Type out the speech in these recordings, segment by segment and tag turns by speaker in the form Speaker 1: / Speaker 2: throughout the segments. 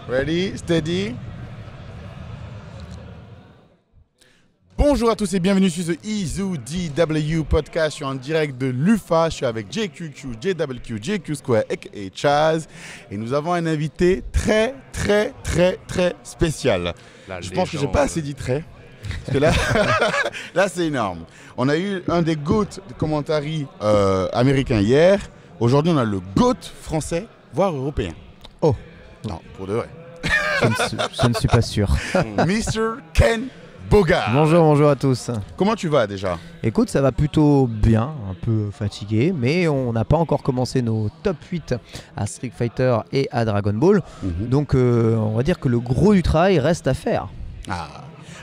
Speaker 1: Ready, steady. Bonjour à tous et bienvenue sur The EZODW podcast. Je suis en direct de l'UFA. Je suis avec JQQ, JWQ, JQ Square et Chaz. Et nous avons un invité très spécial. Je pense que je n'ai pas assez dit très. Parce que là, là c'est énorme. On a eu un des GOAT de commentary américains hier. Aujourd'hui, on a le GOAT français, voire européen.
Speaker 2: Oh.
Speaker 1: Non, pour de vrai.
Speaker 2: Je ne suis pas sûr.
Speaker 1: Mr. Ken Bogard.
Speaker 2: Bonjour à tous.
Speaker 1: Comment tu vas déjà?
Speaker 2: Écoute, ça va plutôt bien, un peu fatigué, mais on n'a pas encore commencé nos top 8 à Street Fighter et à Dragon Ball. Donc on va dire que le gros du travail reste à faire.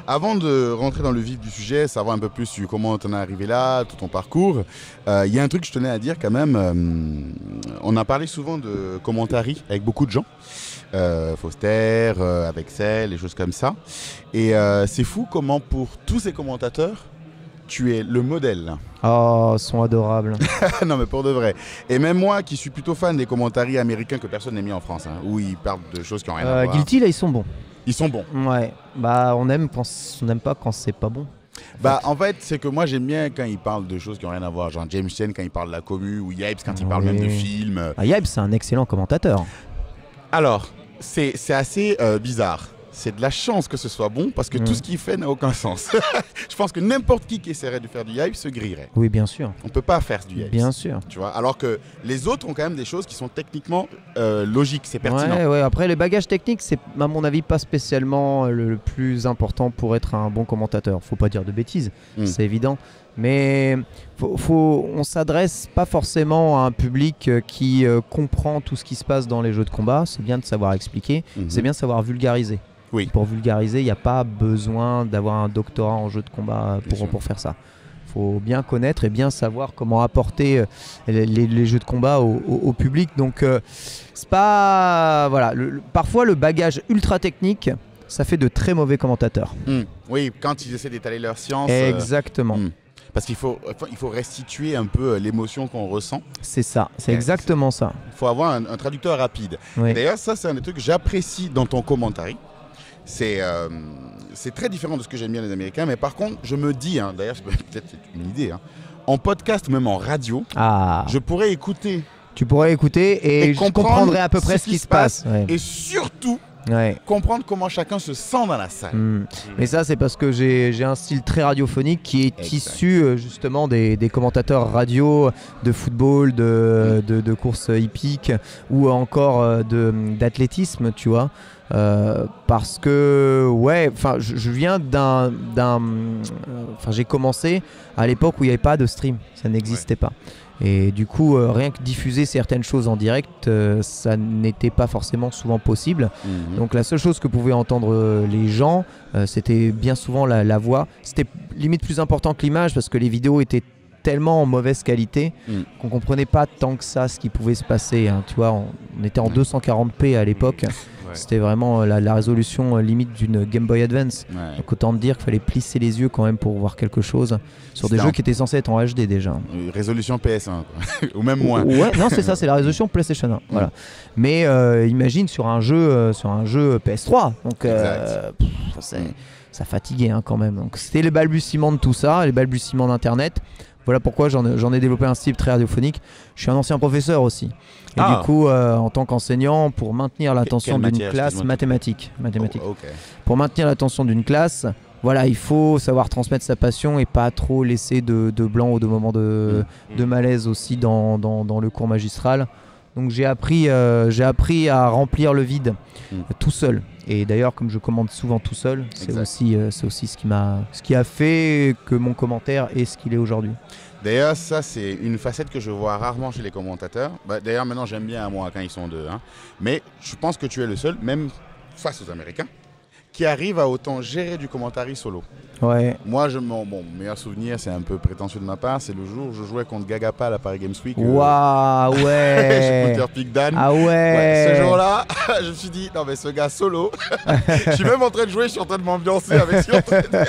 Speaker 1: Avant de rentrer dans le vif du sujet, savoir un peu plus sur comment tu en es arrivé là, tout ton parcours, il y a un truc que je tenais à dire quand même. On a parlé souvent de commentary avec beaucoup de gens. Foster, avec Cell, des choses comme ça. Et c'est fou comment pour tous ces commentateurs, tu es le modèle.
Speaker 2: Oh, sont adorables.
Speaker 1: Non mais pour de vrai. Et même moi qui suis plutôt fan des commentaries américains que personne n'a mis en France, où ils parlent de choses qui n'ont rien à voir.
Speaker 2: Guilty, là, ils sont bons.
Speaker 1: Ils sont bons.
Speaker 2: Ouais, bah on n'aime pas quand c'est pas bon.
Speaker 1: En fait, c'est que moi j'aime bien quand ils parlent de choses qui n'ont rien à voir, genre James Chen quand il parle de la commu, ou Yipes quand il parle même de films.
Speaker 2: Yipes, c'est un excellent commentateur.
Speaker 1: Alors, c'est assez bizarre. C'est de la chance que ce soit bon parce que tout ce qu'il fait n'a aucun sens. Je pense que n'importe qui essaierait de faire du Yipes se grillerait.
Speaker 2: Oui, bien sûr.
Speaker 1: On ne peut pas faire du Yipes.
Speaker 2: Bien sûr.
Speaker 1: Tu vois, alors que les autres ont quand même des choses qui sont techniquement logiques, c'est pertinent.
Speaker 2: Ouais. Après, les bagages techniques, c'est à mon avis pas spécialement le plus important pour être un bon commentateur. Faut pas dire de bêtises, c'est évident. Mais on s'adresse pas forcément à un public qui comprend tout ce qui se passe dans les jeux de combat. C'est bien de savoir expliquer, c'est bien de savoir vulgariser.
Speaker 1: Oui.
Speaker 2: Pour vulgariser, il n'y a pas besoin d'avoir un doctorat en jeu de combat pour faire ça. Il faut bien connaître et bien savoir comment apporter les jeux de combat au public. Donc, c'est pas... Voilà, parfois, le bagage ultra technique, ça fait de très mauvais commentateurs.
Speaker 1: Oui, quand ils essaient d'étaler leur science.
Speaker 2: Exactement.
Speaker 1: Parce qu'il faut restituer un peu l'émotion qu'on ressent.
Speaker 2: C'est ça, c'est exactement ça.
Speaker 1: Il faut avoir un traducteur rapide.
Speaker 2: Oui.
Speaker 1: D'ailleurs, ça, c'est un des trucs que j'apprécie dans ton commentary. C'est très différent de ce que j'aime bien les Américains, mais par contre, je me dis, d'ailleurs, peut-être c'est une idée, en podcast, même en radio, je pourrais écouter.
Speaker 2: Tu pourrais écouter et je comprendrais à peu près ce qui se passe. Ouais.
Speaker 1: Et surtout, comprendre comment chacun se sent dans la salle.
Speaker 2: Mais ça, c'est parce que j'ai un style très radiophonique qui est issu justement des commentateurs radio de football, de courses hippiques ou encore d'athlétisme, tu vois. Parce que je viens j'ai commencé à l'époque où il n'y avait pas de stream, ça n'existait pas. Et du coup, rien que diffuser certaines choses en direct, ça n'était pas forcément souvent possible. Donc la seule chose que pouvaient entendre les gens, c'était bien souvent la voix. C'était limite plus important que l'image parce que les vidéos étaient tellement en mauvaise qualité qu'on comprenait pas tant que ça ce qui pouvait se passer. Tu vois, on était en 240p à l'époque. C'était vraiment la résolution limite d'une Game Boy Advance. Donc autant te dire qu'il fallait plisser les yeux quand même pour voir quelque chose sur des jeux qui étaient censés être en HD déjà.
Speaker 1: Résolution PS1 ou même moins.
Speaker 2: Ouais, non, c'est ça, c'est la résolution PlayStation 1. Voilà. Mais imagine sur un jeu PS3. Donc ça fatiguait quand même. Donc c'était les balbutiements de tout ça, les balbutiements d'Internet. Voilà pourquoi j'en ai développé un style très radiophonique. Je suis un ancien professeur aussi. Et du coup, en tant qu'enseignant, pour maintenir l'attention d'une classe mathématiques. Pour maintenir l'attention d'une classe, voilà, il faut savoir transmettre sa passion et pas trop laisser de blanc ou de moments de malaise aussi dans le cours magistral. Donc j'ai appris à remplir le vide tout seul. Et d'ailleurs, comme je commande souvent tout seul, c'est aussi ce qui a fait que mon commentaire est ce qu'il est aujourd'hui.
Speaker 1: D'ailleurs, ça, c'est une facette que je vois rarement chez les commentateurs. D'ailleurs, maintenant, j'aime bien moi quand ils sont deux. Mais je pense que tu es le seul, même face aux Américains, qui arrive à autant gérer du commentary solo.
Speaker 2: Ouais.
Speaker 1: Moi, mon meilleur souvenir, c'est un peu prétentieux de ma part, c'est le jour où je jouais contre Gagapa à la Paris Games Week.
Speaker 2: Waouh, ouais.
Speaker 1: Chez Peak Dan.
Speaker 2: Ah ouais.
Speaker 1: Ce jour-là, je me suis dit, non mais ce gars solo, je suis même en train de jouer, je suis en train de m'ambiancer avec ce qu'il est en train de dire.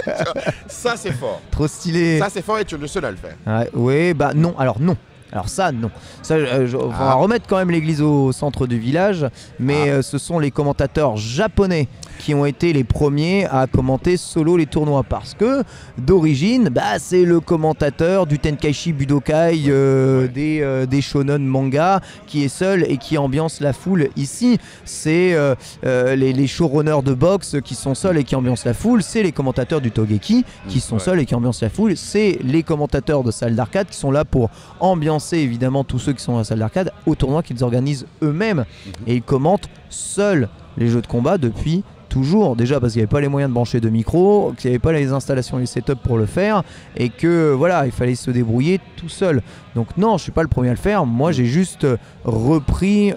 Speaker 1: Ça, c'est fort.
Speaker 2: Trop stylé.
Speaker 1: Ça, c'est fort et tu es le seul à le faire.
Speaker 2: Ouais, oui, bah non, alors non. Alors ça, non. Ça, on va remettre quand même l'église au centre du village, mais ce sont les commentateurs japonais qui ont été les premiers à commenter solo les tournois, parce que d'origine, c'est le commentateur du Tenkaichi Budokai, des shonen manga qui est seul et qui ambiance la foule. Ici, c'est les showrunners de boxe qui sont seuls et qui ambiancent la foule, c'est les commentateurs du Togeki qui sont seuls et qui ambiancent la foule, c'est les commentateurs de salles d'arcade qui sont là pour ambiancer évidemment tous ceux qui sont dans la salle d'arcade au tournoi qu'ils organisent eux-mêmes, et ils commentent seuls les jeux de combat depuis toujours, déjà parce qu'il n'y avait pas les moyens de brancher de micro, qu'il n'y avait pas les installations et les setups pour le faire, et que voilà, il fallait se débrouiller tout seul. Donc non, je suis pas le premier à le faire, moi j'ai juste repris,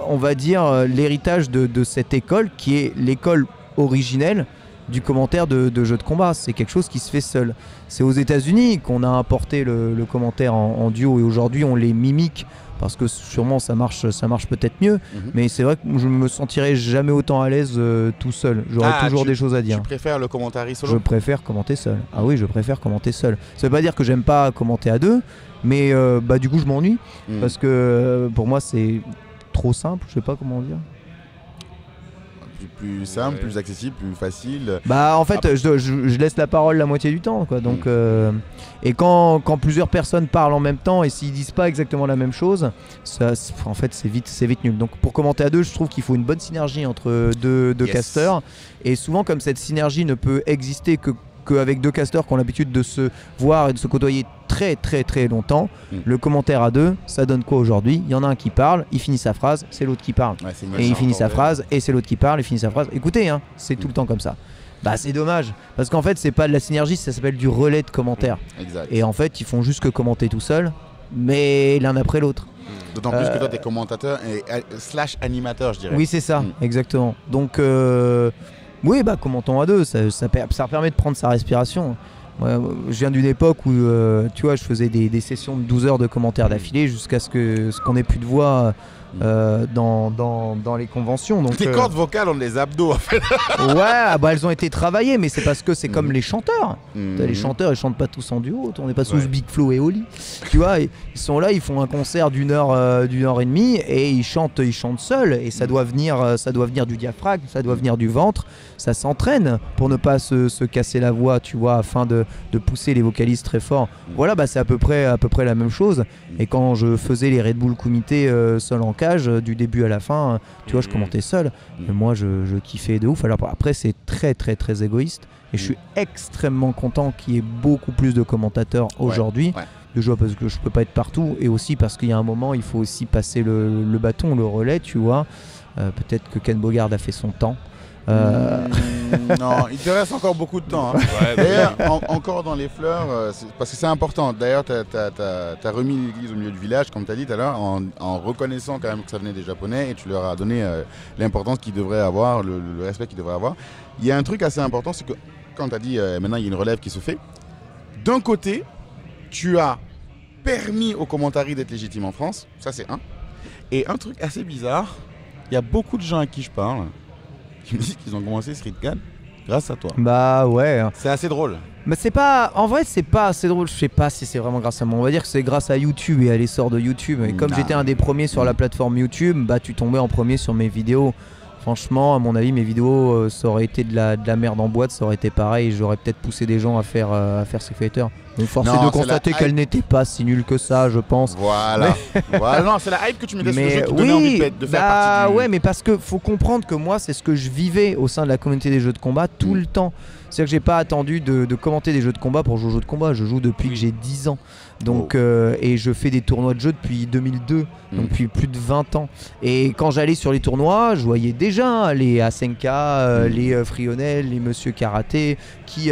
Speaker 2: on va dire, l'héritage de cette école qui est l'école originelle du commentaire de jeux de combat. C'est quelque chose qui se fait seul. C'est aux États-Unis qu'on a importé le commentaire en duo, et aujourd'hui on les mimique parce que sûrement ça marche peut-être mieux, mais c'est vrai que je me sentirais jamais autant à l'aise tout seul. J'aurais toujours des choses à dire.
Speaker 1: Tu préfères le commentaire solo ?
Speaker 2: Je préfère commenter seul. Ah oui, je préfère commenter seul. Ça veut pas dire que j'aime pas commenter à deux, mais du coup je m'ennuie parce que pour moi c'est trop simple, je sais pas comment dire.
Speaker 1: Plus simple, plus accessible, plus facile.
Speaker 2: En fait, je laisse la parole la moitié du temps, quoi. Donc, et quand plusieurs personnes parlent en même temps et s'ils disent pas exactement la même chose, ça, en fait, c'est vite nul. Donc, pour commenter à deux, je trouve qu'il faut une bonne synergie entre deux casteurs. Et souvent, comme cette synergie ne peut exister qu'avec deux casteurs qui ont l'habitude de se voir et de se côtoyer très très très longtemps, le commentaire à deux, ça donne quoi aujourd'hui ? Il y en a un qui parle, il finit sa phrase, c'est l'autre qui parle. Et il finit sa phrase, et c'est l'autre qui parle, il finit sa phrase. Écoutez, c'est tout le temps comme ça. C'est dommage, parce qu'en fait c'est pas de la synergie, ça s'appelle du relais de commentaires. Et en fait ils font juste que commenter tout seul, mais l'un après l'autre.
Speaker 1: D'autant plus que toi t'es commentateur et / animateur, je dirais.
Speaker 2: Oui, c'est ça, exactement. Donc oui, commentons à deux, ça permet de prendre sa respiration. Je viens d'une époque où tu vois, je faisais des sessions de 12 heures de commentaires d'affilée jusqu'à ce qu'on ait plus de voix dans les conventions. Donc,
Speaker 1: tes cordes vocales ont des abdos en fait.
Speaker 2: Ouais, elles ont été travaillées, mais c'est parce que c'est comme les chanteurs. Les chanteurs, ils chantent pas tous en duo, on n'est pas tous Big Flo et Oli. Tu vois, ils sont là, ils font un concert d'une heure et demie et ils chantent seuls, et ça doit venir du diaphragme, ça doit venir du ventre, ça s'entraîne pour ne pas se casser la voix, tu vois, afin de pousser les vocalistes très fort. Voilà, c'est à peu près la même chose. Et quand je faisais les Red Bull Kumite seul en cage, du début à la fin, tu vois, je commentais seul. Mais moi, je kiffais de ouf. Alors après, c'est très très très égoïste. Et je suis extrêmement content qu'il y ait beaucoup plus de commentateurs aujourd'hui. Déjà parce que je peux pas être partout, et aussi parce qu'il y a un moment, il faut aussi passer le bâton, le relais, tu vois. Peut-être que Ken Bogard a fait son temps.
Speaker 1: Non, il te reste encore beaucoup de temps. D'ailleurs, encore dans les fleurs, parce que c'est important. D'ailleurs, tu as remis l'église au milieu du village, comme tu as dit tout à l'heure, en reconnaissant quand même que ça venait des Japonais, et tu leur as donné l'importance qu'ils devraient avoir, le respect qu'ils devraient avoir. Il y a un truc assez important, c'est que quand tu as dit maintenant il y a une relève qui se fait, d'un côté, tu as permis aux commentaries d'être légitimes en France, ça c'est un. Et un truc assez bizarre, il y a beaucoup de gens à qui je parle qui me disent qu'ils ont commencé Streetcad grâce à toi.
Speaker 2: Ouais.
Speaker 1: C'est assez drôle.
Speaker 2: Mais c'est pas, en vrai c'est pas assez drôle, je sais pas si c'est vraiment grâce à moi. On va dire que c'est grâce à YouTube et à l'essor de YouTube. Et comme j'étais un des premiers sur la plateforme YouTube, tu tombais en premier sur mes vidéos. Franchement, à mon avis, mes vidéos, ça aurait été de la merde en boîte, ça aurait été pareil. J'aurais peut-être poussé des gens à faire Street Fighter. Mais force est de constater qu'elle n'était pas si nulle que ça, je pense.
Speaker 1: Voilà. Voilà, non, c'est la hype que tu mettais sur le jeu qui donnait envie de faire partie du...
Speaker 2: Ouais, mais parce que faut comprendre que moi, c'est ce que je vivais au sein de la communauté des jeux de combat tout le temps. C'est-à-dire que j'ai pas attendu de commenter des jeux de combat pour jouer aux jeux de combat. Je joue depuis que j'ai 10 ans. Donc, et je fais des tournois de jeux depuis 2002, donc depuis plus de 20 ans. Et quand j'allais sur les tournois, je voyais déjà les Asenka, les Frionel, les Monsieur Karaté qui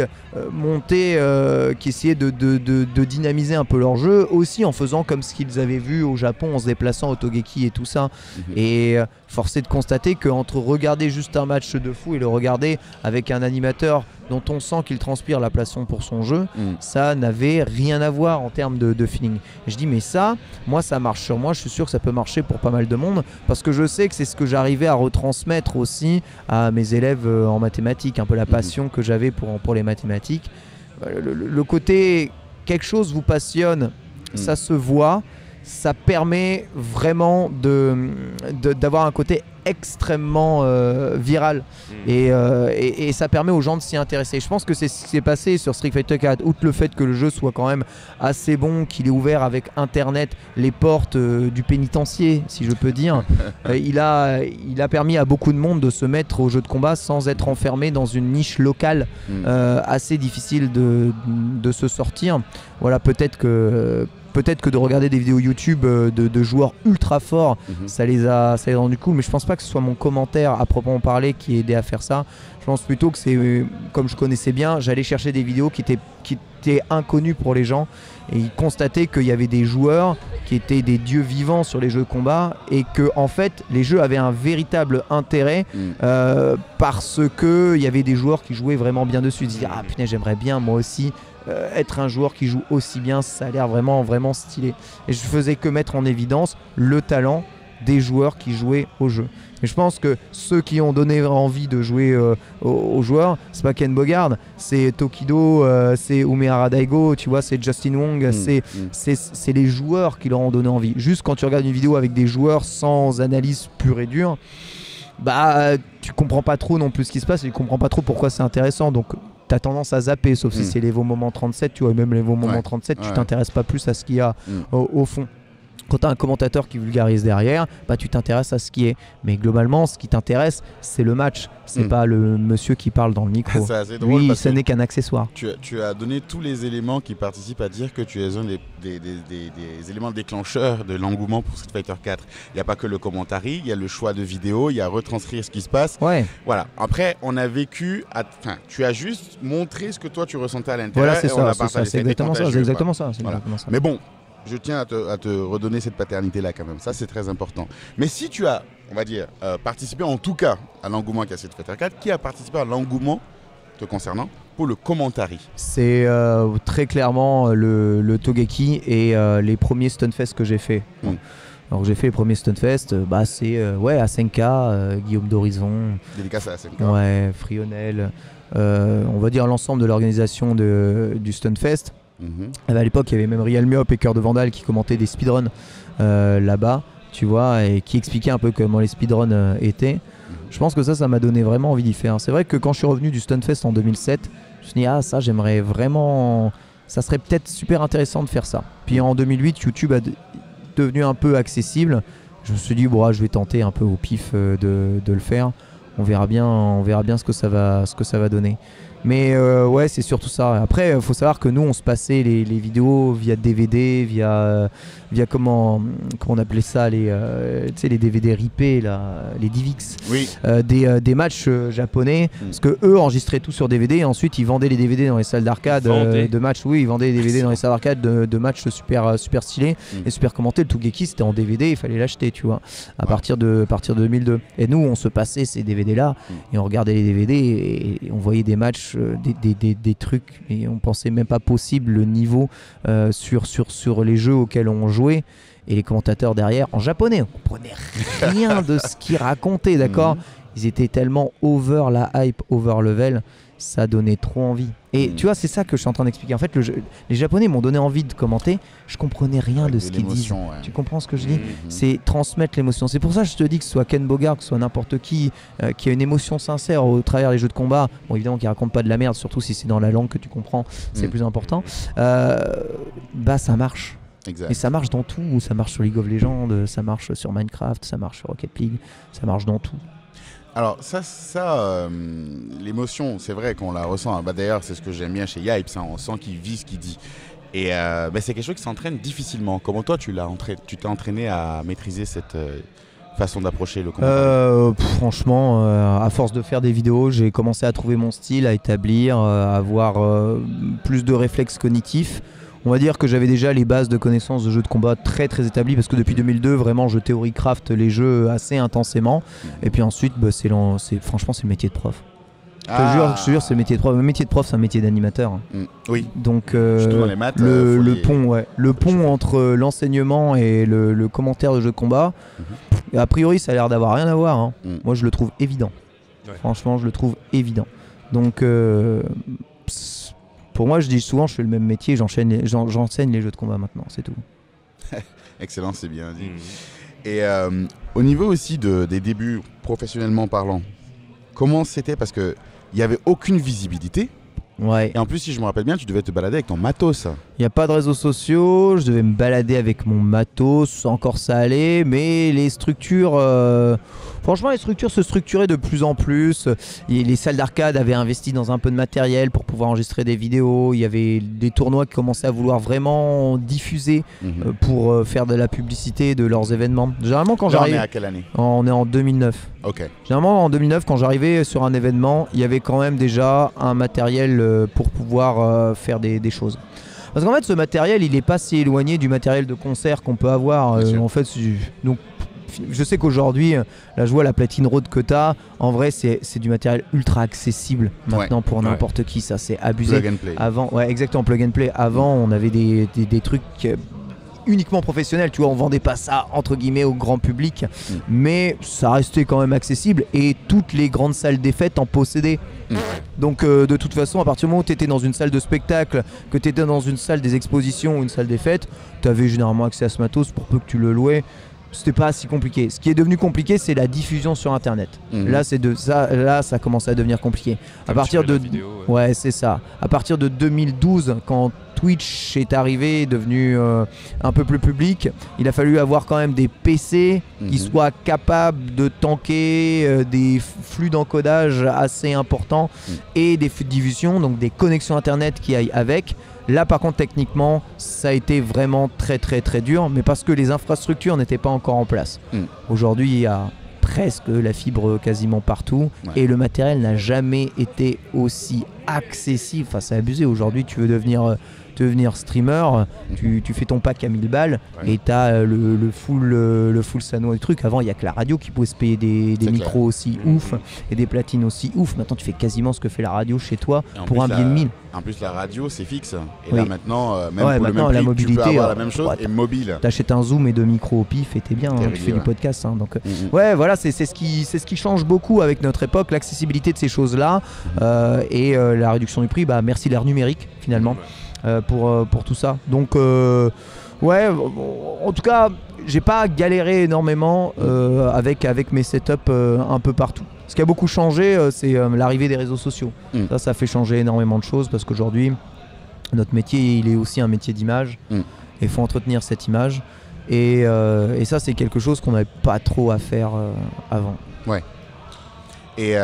Speaker 2: montaient, qui essayaient de dynamiser un peu leur jeu, aussi en faisant comme ce qu'ils avaient vu au Japon, en se déplaçant au Togeki et tout ça. Et force est de constater qu'entre regarder juste un match de fou et le regarder avec un animateur dont on sent qu'il transpire la passion pour son jeu, ça n'avait rien à voir en termes de feeling. Et je dis mais ça, moi ça marche sur moi, je suis sûr que ça peut marcher pour pas mal de monde, parce que je sais que c'est ce que j'arrivais à retransmettre aussi à mes élèves en mathématiques, un peu la passion que j'avais pour les mathématiques. Le côté quelque chose vous passionne, ça se voit. ça permet vraiment d'avoir un côté extrêmement viral et ça permet aux gens de s'y intéresser. Je pense que c'est ce qui s'est passé sur Street Fighter 4, outre le fait que le jeu soit quand même assez bon, qu'il ait ouvert avec internet les portes du pénitencier, si je peux dire. Il a permis à beaucoup de monde de se mettre au jeu de combat sans être enfermé dans une niche locale assez difficile de se sortir. Voilà, peut-être que de regarder des vidéos YouTube de joueurs ultra forts, ça les a rendu cool, mais je pense pas que ce soit mon commentaire à proprement parler qui ait aidé à faire ça. Je pense plutôt que c'est, comme je connaissais bien, j'allais chercher des vidéos qui étaient inconnues pour les gens et ils constataient qu'il y avait des joueurs qui étaient des dieux vivants sur les jeux de combat et que en fait les jeux avaient un véritable intérêt parce qu'il y avait des joueurs qui jouaient vraiment bien dessus. Ils disaient ah putain, j'aimerais bien moi aussi être un joueur qui joue aussi bien, ça a l'air vraiment vraiment stylé. Et je faisais que mettre en évidence le talent des joueurs qui jouaient au jeu. Et je pense que ceux qui ont donné envie de jouer aux joueurs, c'est pas Ken Bogard, c'est Tokido, c'est Umehara Daigo, tu vois, c'est Justin Wong, c'est les joueurs qui leur ont donné envie. Juste quand tu regardes une vidéo avec des joueurs sans analyse pure et dure, bah tu comprends pas trop non plus ce qui se passe et tu comprends pas trop pourquoi c'est intéressant. Donc t'as tendance à zapper, sauf si c'est l'Evo Moment 37, tu vois, même l'Evo Moment 37, tu t'intéresses pas plus à ce qu'il y a au fond. Quand tu as un commentateur qui vulgarise derrière, bah, tu t'intéresses à ce qui est. Mais globalement, ce qui t'intéresse, c'est le match. C'est pas le monsieur qui parle dans le micro.
Speaker 1: C'est assez drôle.
Speaker 2: Lui, ce n'est qu'un accessoire.
Speaker 1: Tu as donné tous les éléments qui participent à dire que tu es un des éléments déclencheurs de l'engouement pour Street Fighter 4. Il n'y a pas que le commentary, il y a le choix de vidéo, il y a retranscrire ce qui se passe.
Speaker 2: Ouais.
Speaker 1: Voilà. Après, on a vécu... tu as juste montré ce que toi, tu ressentais à l'intérieur.
Speaker 2: Voilà, c'est ça. C'est exactement ça.
Speaker 1: Mais bon... Je tiens à te redonner cette paternité-là quand même. Ça, c'est très important. Mais si tu as, on va dire, participé en tout cas à l'engouement qu'a Street Fighter 4, qui a participé à l'engouement te concernant pour le commentary? C'est
Speaker 2: très clairement le Togeki et les premiers Stunfest que j'ai fait. Alors j'ai fait les premiers Stunfest, c'est Asenka, Guillaume d'Horizon.
Speaker 1: Dédicace à Asenka.
Speaker 2: Ouais, Frionel. On va dire l'ensemble de l'organisation du Stunfest. À l'époque, il y avait même Real Myop et Cœur de Vandal qui commentaient des speedruns là-bas, tu vois, et qui expliquaient un peu comment les speedruns étaient. Je pense que ça m'a donné vraiment envie d'y faire. C'est vrai que quand je suis revenu du Stunfest en 2007, je me suis dit, ça j'aimerais vraiment... Ça serait peut-être super intéressant de faire ça. Puis en 2008, YouTube a devenu un peu accessible. Je me suis dit, je vais tenter un peu au pif de le faire. On verra bien ce que ça va donner. Mais ouais, c'est surtout ça. Après, il faut savoir que nous, on se passait les vidéos via DVD, via comment on appelait ça, les DVD ripés, là, les DivX.
Speaker 1: Oui.
Speaker 2: Des matchs japonais, parce que eux enregistraient tout sur DVD et ensuite ils vendaient les DVD dans les salles d'arcade de matchs. Oui, ils vendaient les DVD dans les salles d'arcade de matchs super stylés et super commentés. Le Togeki, c'était en DVD, il fallait l'acheter, tu vois, à partir de 2002. Et nous, on se passait ces DVD là et on regardait les DVD et on voyait des matchs, des trucs, et on pensait même pas possible le niveau sur les jeux auxquels on jouait. Et les commentateurs derrière en japonais, on comprenait rien de ce qu'ils racontaient, d'accord. Ils étaient tellement over la hype, over level, ça donnait trop envie. Et tu vois, c'est ça que je suis en train d'expliquer. En fait, les japonais m'ont donné envie de commenter, je comprenais rien de ce qu'ils disent. Ouais. Tu comprends ce que je dis? C'est transmettre l'émotion. C'est pour ça que je te dis que ce soit Ken Bogard, que ce soit n'importe qui a une émotion sincère au travers des jeux de combat, bon évidemment qui raconte pas de la merde, surtout si c'est dans la langue que tu comprends, c'est plus important, ça marche. Exact. Et ça marche dans tout, ça marche sur League of Legends, ça marche sur Minecraft, ça marche sur Rocket League, ça marche dans tout.
Speaker 1: Alors l'émotion, c'est vrai qu'on la ressent. D'ailleurs, c'est ce que j'aime bien chez Yipes, on sent qu'il vit ce qu'il dit. Et c'est quelque chose qui s'entraîne difficilement. Comment toi, tu t'es entraîné à maîtriser cette façon d'approcher le combat?
Speaker 2: Franchement, à force de faire des vidéos, j'ai commencé à trouver mon style, à établir, à avoir plus de réflexes cognitifs. On va dire que j'avais déjà les bases de connaissances de jeux de combat très très établies, parce que depuis 2002 vraiment je théorie-craft les jeux assez intensément. Et puis ensuite franchement c'est le métier de prof. Je te jure c'est le métier de prof. Le métier de prof c'est un métier d'animateur.
Speaker 1: Oui.
Speaker 2: Donc
Speaker 1: les maths,
Speaker 2: le pont entre l'enseignement et le commentaire de jeux de combat, a priori ça a l'air d'avoir rien à voir. Moi je le trouve évident. Ouais. Franchement je le trouve évident. Donc pour moi, je dis souvent, je fais le même métier, j'enseigne les jeux de combat maintenant, c'est tout.
Speaker 1: Excellent, c'est bien dit. Et au niveau aussi des débuts, professionnellement parlant, comment c'était? Parce qu'il n'y avait aucune visibilité.
Speaker 2: Ouais.
Speaker 1: Et en plus, si je me rappelle bien, tu devais te balader avec ton matos.
Speaker 2: Il n'y a pas de réseaux sociaux, je devais me balader avec mon matos, encore ça allait, mais les structures, franchement les structures se structuraient de plus en plus. Et les salles d'arcade avaient investi dans un peu de matériel pour pouvoir enregistrer des vidéos, il y avait des tournois qui commençaient à vouloir vraiment diffuser pour faire de la publicité de leurs événements. Généralement quand j'arrive...
Speaker 1: On est à quelle année?
Speaker 2: On est en 2009.
Speaker 1: Ok.
Speaker 2: Généralement en 2009 quand j'arrivais sur un événement, il y avait quand même déjà un matériel pour pouvoir faire des choses. Parce qu'en fait ce matériel il est pas si éloigné du matériel de concert qu'on peut avoir. En fait, donc, je sais qu'aujourd'hui, là je vois la platine Rode que tu as, en vrai c'est du matériel ultra accessible maintenant pour n'importe qui, ça c'est abusé.
Speaker 1: Plug and play.
Speaker 2: Avant, ouais exactement, plug and play. Avant on avait des trucs uniquement professionnels, tu vois, on vendait pas ça entre guillemets au grand public, mais ça restait quand même accessible et toutes les grandes salles des fêtes en possédaient. Donc de toute façon, à partir du moment où tu étais dans une salle de spectacle, que tu étais dans une salle des expositions ou une salle des fêtes, tu avais généralement accès à ce matos pour peu que tu le louais. C'était pas si compliqué. Ce qui est devenu compliqué, c'est la diffusion sur internet. Là ça commence à devenir compliqué. À partir de ouais, c'est ça. À partir de 2012, quand Twitch est arrivé, est devenu un peu plus public, il a fallu avoir quand même des PC qui soient capables de tanker des flux d'encodage assez importants et des flux de diffusion, donc des connexions internet qui aillent avec. Là par contre techniquement ça a été vraiment très dur, mais parce que les infrastructures n'étaient pas encore en place. Aujourd'hui il y a presque la fibre quasiment partout et le matériel n'a jamais été aussi accessible. Enfin c'est abusé, aujourd'hui tu veux devenir streamer, tu fais ton pack à 1000 balles et tu as le full Sano et le truc. Avant il n'y a que la radio qui pouvait se payer des micros aussi ouf et des platines aussi ouf. Maintenant tu fais quasiment ce que fait la radio chez toi pour un billet de 1000.
Speaker 1: En plus la radio c'est fixe et là maintenant même pour
Speaker 2: maintenant,
Speaker 1: le même
Speaker 2: la
Speaker 1: prix,
Speaker 2: mobilité,
Speaker 1: tu peux avoir la même chose et mobile.
Speaker 2: T'achètes un zoom et 2 micros au pif et t'es bien, tu fais du podcast donc ouais voilà c'est ce qui change beaucoup avec notre époque, l'accessibilité de ces choses là et la réduction du prix, merci l'ère numérique finalement. Pour tout ça. Donc ouais, en tout cas, j'ai pas galéré énormément avec mes setups un peu partout. Ce qui a beaucoup changé, c'est l'arrivée des réseaux sociaux. Ça fait changer énormément de choses parce qu'aujourd'hui, notre métier, il est aussi un métier d'image et il faut entretenir cette image. Et ça, c'est quelque chose qu'on n'avait pas trop à faire avant.
Speaker 1: Ouais. Et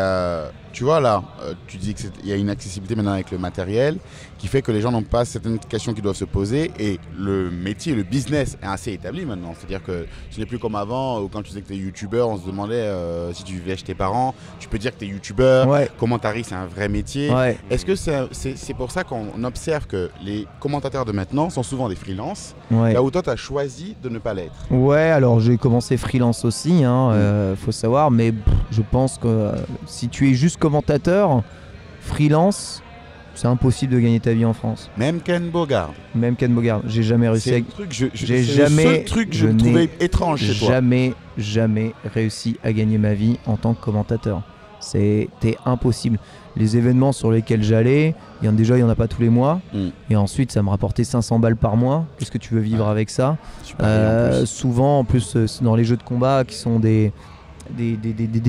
Speaker 1: tu vois là, tu dis qu'il y a une accessibilité maintenant avec le matériel qui fait que les gens n'ont pas certaines questions qui doivent se poser et le métier, le business est assez établi maintenant. C'est-à-dire que ce n'est plus comme avant où quand tu disais que tu es youtubeur, on se demandait si tu vivais chez tes parents, tu peux dire que tu es youtubeur, commentariste c'est un vrai métier. Est-ce que c'est pour ça qu'on observe que les commentateurs de maintenant sont souvent des freelances, là où toi tu as choisi de ne pas l'être? Ouais,
Speaker 2: alors j'ai commencé freelance aussi, faut savoir, mais je pense que si tu es juste commentateur, freelance, c'est impossible de gagner ta vie en France.
Speaker 1: Même Ken Bogard.
Speaker 2: J'ai jamais réussi.
Speaker 1: C'est le seul truc que je trouvais étrange chez toi.
Speaker 2: Jamais réussi à gagner ma vie en tant que commentateur. C'était impossible. Les événements sur lesquels j'allais, il y en a pas tous les mois. Et ensuite, ça me rapportait 500 balles par mois. Qu'est-ce que tu veux vivre avec ça? Souvent, en plus, dans les jeux de combat qui sont des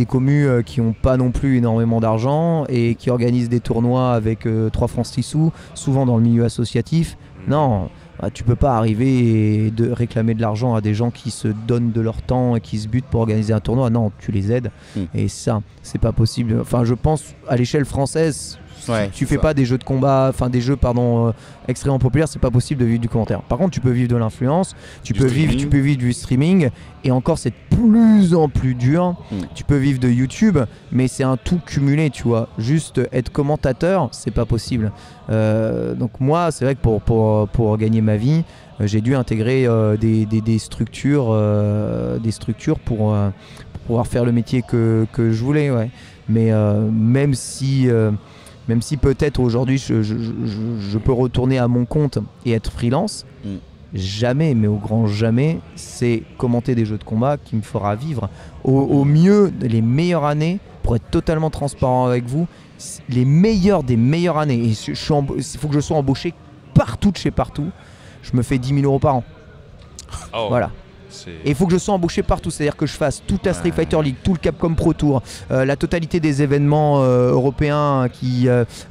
Speaker 2: communes qui n'ont pas non plus énormément d'argent et qui organisent des tournois avec 3 francs 6 sous, souvent dans le milieu associatif. Non, tu peux pas arriver et de réclamer de l'argent à des gens qui se donnent de leur temps et qui se butent pour organiser un tournoi. Non, tu les aides et ça, c'est pas possible. Enfin, je pense à l'échelle française. Tu fais pas des jeux de combat, enfin des jeux extrêmement populaires, c'est pas possible de vivre du commentaire. Par contre, tu peux vivre de l'influence, tu peux vivre du streaming, et encore c'est de plus en plus dur. Tu peux vivre de YouTube, mais c'est un tout cumulé, tu vois. Juste être commentateur, c'est pas possible. Donc moi, c'est vrai que pour gagner ma vie, j'ai dû intégrer des structures pour pouvoir faire le métier que je voulais. Mais même si peut-être aujourd'hui je peux retourner à mon compte et être freelance, jamais, mais au grand jamais, c'est commenter des jeux de combat qui me fera vivre. Au mieux, les meilleures années, pour être totalement transparent avec vous, les meilleures des meilleures années, et il faut que je sois embauché partout de chez partout, je me fais 10 000 € par an.
Speaker 3: Oh.
Speaker 2: Voilà. Et il faut que je sois embauché partout, c'est-à-dire que je fasse toute la Street Fighter League, tout le Capcom Pro Tour, la totalité des événements européens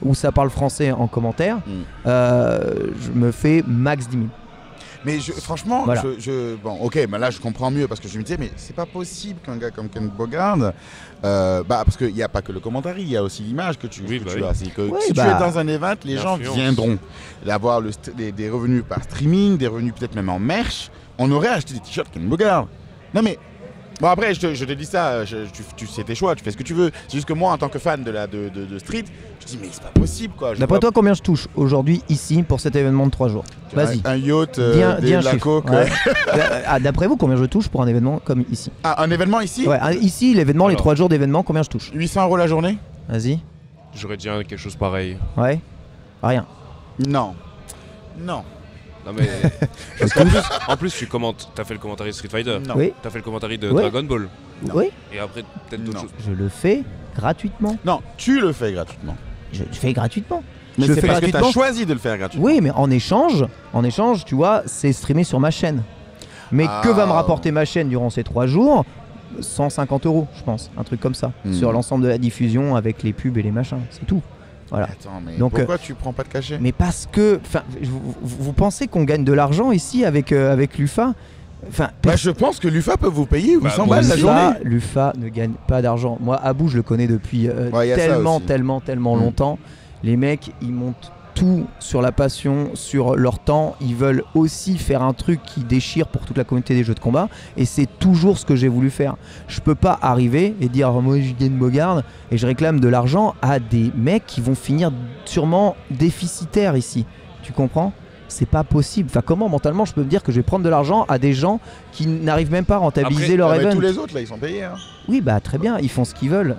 Speaker 2: où ça parle français en commentaire. Je me fais max 10 000.
Speaker 1: Mais franchement,
Speaker 2: voilà.
Speaker 1: bon, ok, mais là je comprends mieux parce que je me disais, mais c'est pas possible qu'un gars comme Ken Bogard, parce qu'il n'y a pas que le commentaire, il y a aussi l'image que tu as. C'est que si tu es dans un event, les gens viendront d'avoir des revenus par streaming, des revenus peut-être même en merch. On aurait acheté des t-shirts Ken Bogard. Non mais bon, après je te dis ça, c'est tes choix, tu fais ce que tu veux. C'est juste que moi en tant que fan de Street, je dis mais c'est pas possible quoi.
Speaker 2: D'après toi, combien je touche aujourd'hui ici pour cet événement de 3 jours? Vas-y.
Speaker 1: Un yacht,
Speaker 2: dis un
Speaker 1: la coke.
Speaker 2: Ouais. D'après vous, combien je touche pour un événement comme ici?
Speaker 1: Ah, un événement ici?
Speaker 2: Ouais, ici l'événement, les 3 jours d'événement, combien je touche?
Speaker 1: 800 € la journée?
Speaker 2: Vas-y.
Speaker 3: J'aurais dit quelque chose pareil.
Speaker 2: Ouais. Rien.
Speaker 1: Non.
Speaker 3: Non mais en plus tu commentes, t'as fait le commentaire de Street Fighter.
Speaker 1: Non.
Speaker 2: Oui.
Speaker 3: T'as fait le commentaire de Dragon Ball.
Speaker 2: Oui.
Speaker 3: Et après peut-être d'autres choses.
Speaker 2: Je le fais gratuitement.
Speaker 1: Non, tu le fais gratuitement.
Speaker 2: Je fais gratuitement.
Speaker 1: Mais
Speaker 2: je
Speaker 1: c'est
Speaker 2: fais
Speaker 1: parce que
Speaker 2: gratuitement.
Speaker 1: t'as choisi de le faire gratuitement.
Speaker 2: Oui, mais en échange, tu vois, c'est streamé sur ma chaîne. Mais que va me rapporter ma chaîne durant ces 3 jours? 150 €, je pense, un truc comme ça, sur l'ensemble de la diffusion avec les pubs et les machins, c'est tout. Voilà.
Speaker 1: Attends, mais
Speaker 2: donc,
Speaker 1: pourquoi tu prends pas de cachet?
Speaker 2: Mais parce que, vous pensez qu'on gagne de l'argent ici avec l'UFA?
Speaker 1: Je pense que l'UFA peut vous payer 800 balles la journée.
Speaker 2: L'UFA ne gagne pas d'argent. Moi, Abou, je le connais depuis tellement longtemps. Les mecs, ils montent tout sur la passion, sur leur temps. Ils veulent aussi faire un truc qui déchire pour toute la communauté des jeux de combat. Et c'est toujours ce que j'ai voulu faire. Je peux pas arriver et dire moi je gagne Bogard et je réclame de l'argent à des mecs qui vont finir sûrement déficitaires ici. Tu comprends? C'est pas possible. Enfin, comment mentalement je peux me dire que je vais prendre de l'argent à des gens qui n'arrive même pas à rentabiliser leur event.
Speaker 1: Tous les autres là ils sont payés hein.
Speaker 2: Oui bah très bien, ils font ce qu'ils veulent.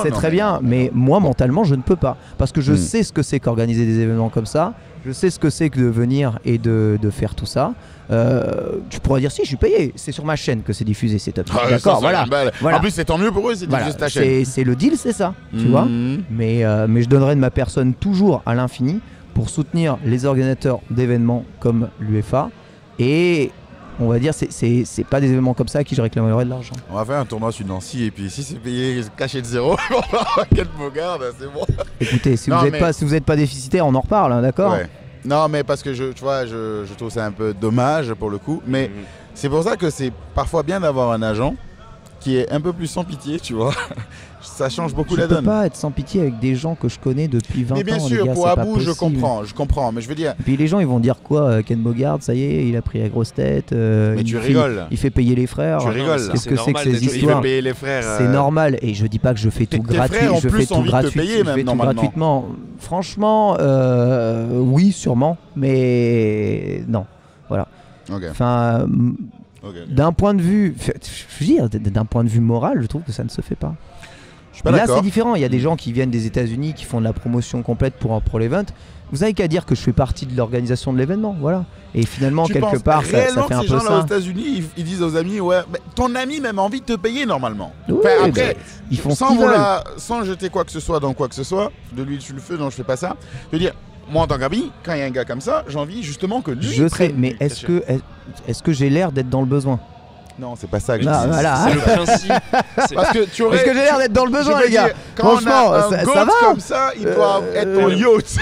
Speaker 1: C'est
Speaker 2: très bien, mais moi mentalement je ne peux pas parce que je sais ce que c'est qu'organiser des événements comme ça. Je sais ce que c'est que de venir et de faire tout ça. Tu pourrais dire si je suis payé, c'est sur ma chaîne que c'est diffusé, c'est top. D'accord, voilà.
Speaker 1: En plus c'est tant mieux pour eux, c'est diffusé sur ta chaîne.
Speaker 2: C'est le deal, c'est ça, tu vois. Mais je donnerai de ma personne toujours à l'infini pour soutenir les organisateurs d'événements comme l'UEFA et on va dire c'est pas des événements comme ça à qui je réclamerai de l'argent.
Speaker 1: On va faire un tournoi sur Nancy et puis si c'est payé caché de zéro, quel Bogard, c'est bon.
Speaker 2: Écoutez, si vous n'êtes pas déficitaire, on en reparle, hein, d'accord?
Speaker 1: Ouais. Non mais parce que je trouve ça un peu dommage pour le coup, mais c'est pour ça que c'est parfois bien d'avoir un agent qui est un peu plus sans pitié, tu vois. Ça change beaucoup la donne.
Speaker 2: Je peux pas être sans pitié avec des gens que je connais depuis 20 ans.
Speaker 1: Mais bien sûr,
Speaker 2: les gars,
Speaker 1: pour Abou, je comprends, mais je veux dire...
Speaker 2: Et puis les gens, ils vont dire quoi? Ken Bogard, ça y est, il a pris la grosse tête.
Speaker 1: Mais tu rigoles.
Speaker 2: Il fait payer les frères.
Speaker 1: Tu rigoles.
Speaker 2: Qu'est-ce que c'est que ces histoires?
Speaker 1: Il fait payer les frères.
Speaker 2: C'est normal, et je dis pas que je fais tout gratuit. Je fais tout gratuitement. Franchement, oui, sûrement, mais non. Voilà. Enfin... D'un point de vue, je veux dire, d'un point de vue moral, je trouve que ça ne se fait pas. Là, c'est différent. Il y a des gens qui viennent des États-Unis, qui font de la promotion complète pour l'event. Vous n'avez qu'à dire que je fais partie de l'organisation de l'événement, voilà. Et finalement, quelque part, ça fait un peu ça.
Speaker 1: Ces gens-là aux États-Unis, ils disent aux amis, ouais, mais ton ami même a envie de te payer normalement.
Speaker 2: Oui, après, ils font
Speaker 1: sans jeter quoi que ce soit dans quoi que ce soit, de l'huile sur le feu, non, je fais pas ça. Je veux dire. Moi, en tant qu'ami, quand il y a un gars comme ça, j'ai envie justement que lui...
Speaker 2: Je sais, mais est-ce que j'ai l'air d'être dans le besoin?
Speaker 1: Non, c'est pas ça que je dis.
Speaker 2: Voilà.
Speaker 3: C'est le principe.
Speaker 1: Parce que tu aurais...
Speaker 2: Est-ce que j'ai l'air d'être dans le besoin, les gars?
Speaker 1: Franchement, ça va comme ça, il doit être ton yacht.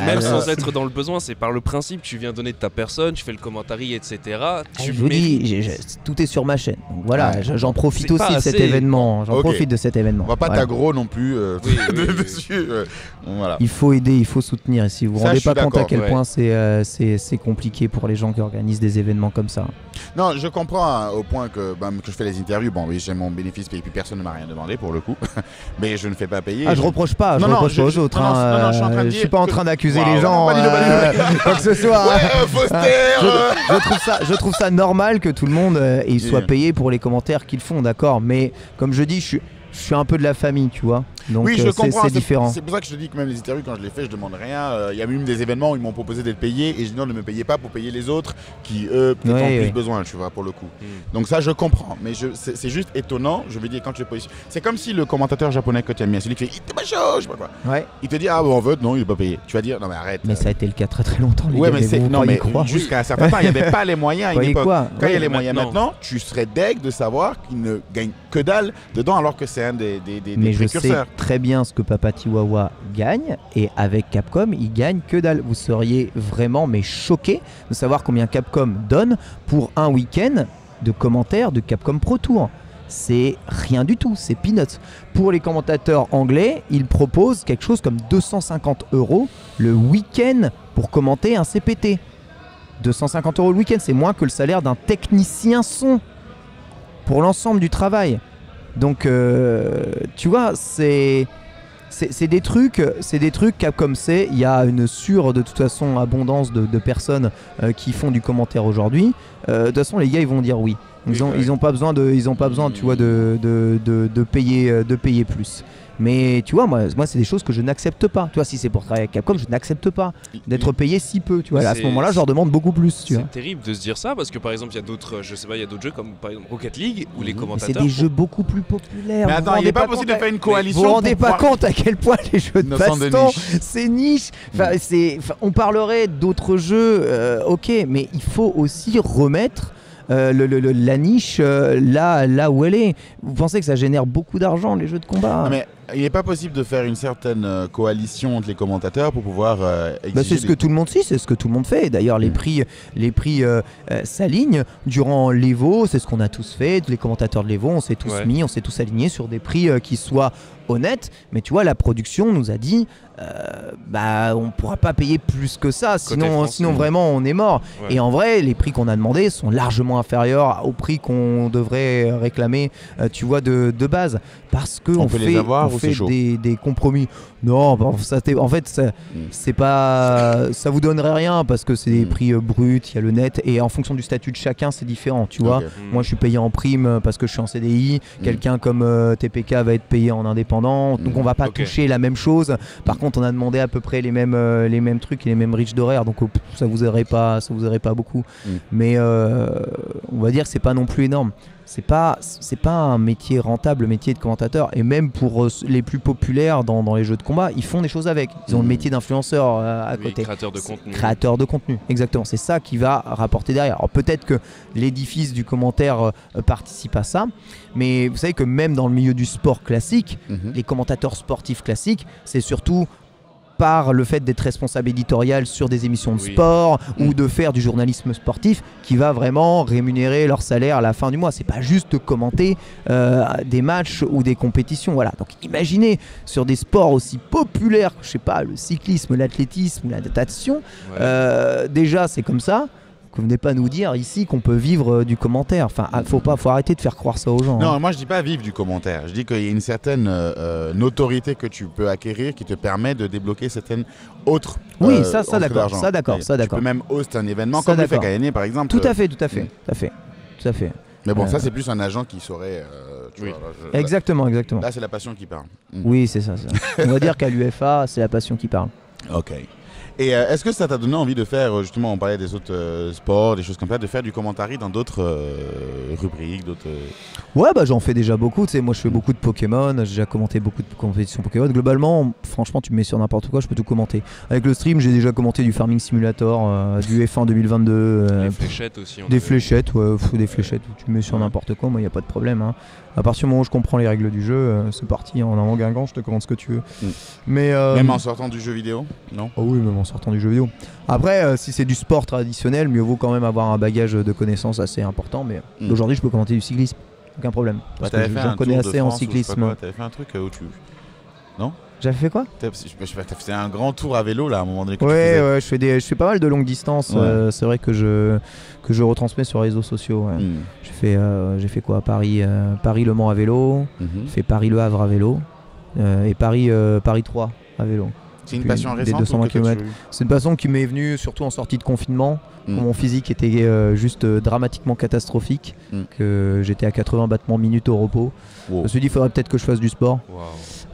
Speaker 3: Même sans être dans le besoin, c'est par le principe. Tu viens donner de ta personne, tu fais le commentaire, etc.
Speaker 2: Je vous dis, tout est sur ma chaîne. Donc voilà, j'en profite aussi de cet événement. J'en profite de cet événement.
Speaker 1: On va pas t'aggro non plus dessus. Voilà.
Speaker 2: Il faut aider, il faut soutenir. Et si vous vous rendez pas compte à quel point c'est compliqué pour les gens qui organisent des événements comme ça.
Speaker 1: Non, je comprends au point que je fais les interviews. Bon, oui, j'ai mon bénéfice payé, puis personne ne m'a rien demandé pour le coup. Mais je ne fais pas payer.
Speaker 2: Je reproche pas, je reproche aux autres. Je suis pas en train d'accuser les gens, quoi que ce soit. Je trouve ça normal que tout le monde soit payé pour les commentaires qu'ils font, d'accord. Mais comme je dis, je suis un peu de la famille, tu vois. Donc
Speaker 1: oui, je comprends,
Speaker 2: c'est différent.
Speaker 1: C'est pour ça que je te dis que même les interviews, quand je les fais, je demande rien. Il y a même des événements où ils m'ont proposé d'être payé et je dis non, ne me payez pas pour payer les autres qui, eux, peut-être ont plus besoin, tu vois, pour le coup. Donc ça, je comprends. Mais c'est juste étonnant, je veux dire, quand tu le positionnes. C'est comme si le commentateur japonais que tu aimes bien, celui qui fait « je sais pas quoi ». Il te dit « ah bon, en fait, non, il est pas payé ». Tu vas dire « non, mais arrête ».
Speaker 2: Mais ça a été le cas très très longtemps.
Speaker 1: Ouais, mais c'est non, mais jusqu'à un certain temps, il n'y avait pas les moyens à une époque. Quand il y a les moyens maintenant, tu serais deg de savoir qu'il ne gagne que dalle dedans, alors que c'est un des
Speaker 2: mais
Speaker 1: précurseurs.
Speaker 2: Je sais très bien ce que Papa Chihuahua gagne, et avec Capcom, il gagne que dalle. Vous seriez vraiment choqué de savoir combien Capcom donne pour un week-end de commentaires de Capcom Pro Tour. C'est rien du tout, c'est peanuts. Pour les commentateurs anglais, ils proposent quelque chose comme 250 € le week-end pour commenter un CPT. 250 € le week-end, c'est moins que le salaire d'un technicien son pour l'ensemble du travail. Donc, tu vois, c'est des trucs Capcom sait. Il y a une de toute façon abondance de personnes qui font du commentaire aujourd'hui. De toute façon, les gars, ils vont dire oui. Ils ont pas besoin tu vois, de payer plus. Mais tu vois, moi c'est des choses que je n'accepte pas. Tu vois, si c'est pour travailler avec Capcom, je n'accepte pas d'être payé si peu. Tu vois, à ce moment-là, je leur demande beaucoup plus.
Speaker 3: C'est terrible de se dire ça parce que par exemple, il y a d'autres, je sais pas, il y a d'autres jeux comme par exemple Rocket League où les commentateurs.
Speaker 2: C'est des jeux beaucoup plus populaires.
Speaker 1: Mais attends, il n'est pas possible de faire une coalition.
Speaker 2: Vous vous rendez pas compte à quel point les jeux de baston, c'est niche. On parlerait d'autres jeux, ok, mais il faut aussi remettre la niche là où elle est. Vous pensez que ça génère beaucoup d'argent, les jeux de combat?
Speaker 1: Non, mais il n'est pas possible de faire une certaine coalition entre les commentateurs pour pouvoir exiger
Speaker 2: c'est ce que tout le monde sait, c'est ce que tout le monde fait. D'ailleurs, les prix s'alignent durant l'Evo, c'est ce qu'on a tous fait. Les commentateurs de l'Evo, on s'est tous on s'est tous alignés sur des prix qui soient honnêtes. Mais tu vois, la production nous a dit on pourra pas payer plus que ça, sinon vraiment on est mort. Et en vrai, les prix qu'on a demandés sont largement inférieurs aux prix qu'on devrait réclamer, tu vois, de base, parce que on fait des compromis. Non, en fait, c'est pas, ça vous donnerait rien parce que c'est des prix bruts, il y a le net, et en fonction du statut de chacun, c'est différent, tu vois. Moi, je suis payé en prime parce que je suis en CDI. Quelqu'un comme TPK va être payé en indépendant, donc on va pas toucher la même chose. Par contre, on a demandé à peu près les mêmes trucs et les mêmes riches d'horaire, donc ça vous aiderait pas beaucoup. Mais on va dire que c'est pas non plus énorme. C'est pas un métier rentable, le métier de commentateur, et même pour les plus populaires dans les jeux de combat, ils font des choses avec. Ils ont le métier d'influenceur à côté.
Speaker 3: Créateur de contenu.
Speaker 2: Créateur de contenu, exactement. C'est ça qui va rapporter derrière. Alors peut-être que l'édifice du commentaire participe à ça, mais vous savez que même dans le milieu du sport classique, les commentateurs sportifs classiques, c'est surtout par le fait d'être responsable éditorial sur des émissions de sport ou de faire du journalisme sportif qui va vraiment rémunérer leur salaire à la fin du mois. C'est pas juste de commenter des matchs ou des compétitions. Voilà. Donc imaginez sur des sports aussi populaires que, je sais pas, le cyclisme, l'athlétisme ou la natation, déjà c'est comme ça. Vous venez pas nous dire ici qu'on peut vivre du commentaire. Enfin, faut arrêter de faire croire ça aux gens.
Speaker 1: Non, moi je dis pas vivre du commentaire. Je dis qu'il y a une certaine notoriété que tu peux acquérir qui te permet de débloquer certaines autres.
Speaker 2: Oui, ça d'accord.
Speaker 1: Tu peux même host un événement comme le fait gagner par exemple.
Speaker 2: Tout à fait.
Speaker 1: Mais bon, ça c'est plus un agent qui saurait.
Speaker 2: Exactement.
Speaker 1: Là, c'est la passion qui parle.
Speaker 2: Oui, c'est ça. On va dire qu'à l'UFA, c'est la passion qui parle.
Speaker 1: Ok. Et est-ce que ça t'a donné envie de faire, justement, on parlait des autres sports, des choses comme ça, de faire du commentary dans d'autres rubriques, d'autres...
Speaker 2: Ouais, j'en fais déjà beaucoup. Tu sais, moi, je fais beaucoup de Pokémon, j'ai déjà commenté beaucoup de compétitions Pokémon. Globalement, franchement, tu me mets sur n'importe quoi, je peux tout commenter. Avec le stream, j'ai déjà commenté du Farming Simulator, du F1 2022.
Speaker 3: Des fléchettes aussi.
Speaker 2: Des fléchettes, des fléchettes. Tu me mets sur n'importe quoi, moi, il n'y a pas de problème. Hein. À partir du moment où je comprends les règles du jeu, c'est parti, en avant Guingamp, je te commande ce que tu veux. Mais,
Speaker 1: même en sortant du jeu vidéo, non?
Speaker 2: Oh oui, même en sortant du jeu vidéo. Après, si c'est du sport traditionnel, mieux vaut quand même avoir un bagage de connaissances assez important. Mais aujourd'hui, je peux commenter du cyclisme, aucun problème. Parce que j'en connais assez en cyclisme.
Speaker 1: T'avais fait un truc où tu... Non?
Speaker 2: J'avais fait quoi?
Speaker 1: T'as fait un grand tour à vélo là à un moment donné.
Speaker 2: Ouais, je fais pas mal de longues distances. C'est vrai que je retransmets sur les réseaux sociaux. J'ai fait quoi? Paris-Le Mans à vélo, j'ai fait Paris-Le Havre à vélo et Paris 3 à vélo.
Speaker 1: C'est une
Speaker 2: Depuis
Speaker 1: passion
Speaker 2: des
Speaker 1: récente
Speaker 2: 220
Speaker 1: ou que t'as
Speaker 2: km.
Speaker 1: toujours eu?
Speaker 2: C'est une passion qui m'est venue surtout en sortie de confinement. Mon physique était juste dramatiquement catastrophique, que j'étais à 80 battements minutes au repos.
Speaker 1: Wow.
Speaker 2: Je me suis dit, il faudrait peut-être que je fasse du sport.
Speaker 3: Wow.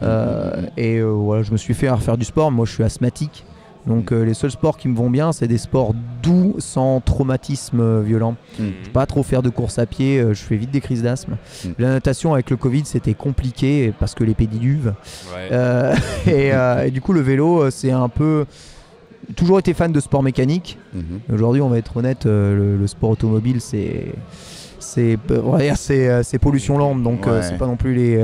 Speaker 2: Voilà, je me suis fait à faire du sport. Moi, je suis asthmatique. Donc les seuls sports qui me vont bien, c'est des sports doux, sans traumatisme violent. Je ne vais pas trop faire de course à pied, je fais vite des crises d'asthme. La natation avec le Covid, c'était compliqué parce que les pédiluves.
Speaker 3: Ouais.
Speaker 2: Et du coup, le vélo, c'est un peu... Toujours été fan de sport mécanique. Aujourd'hui, on va être honnête, le sport automobile, c'est pollution lente, donc c'est pas non plus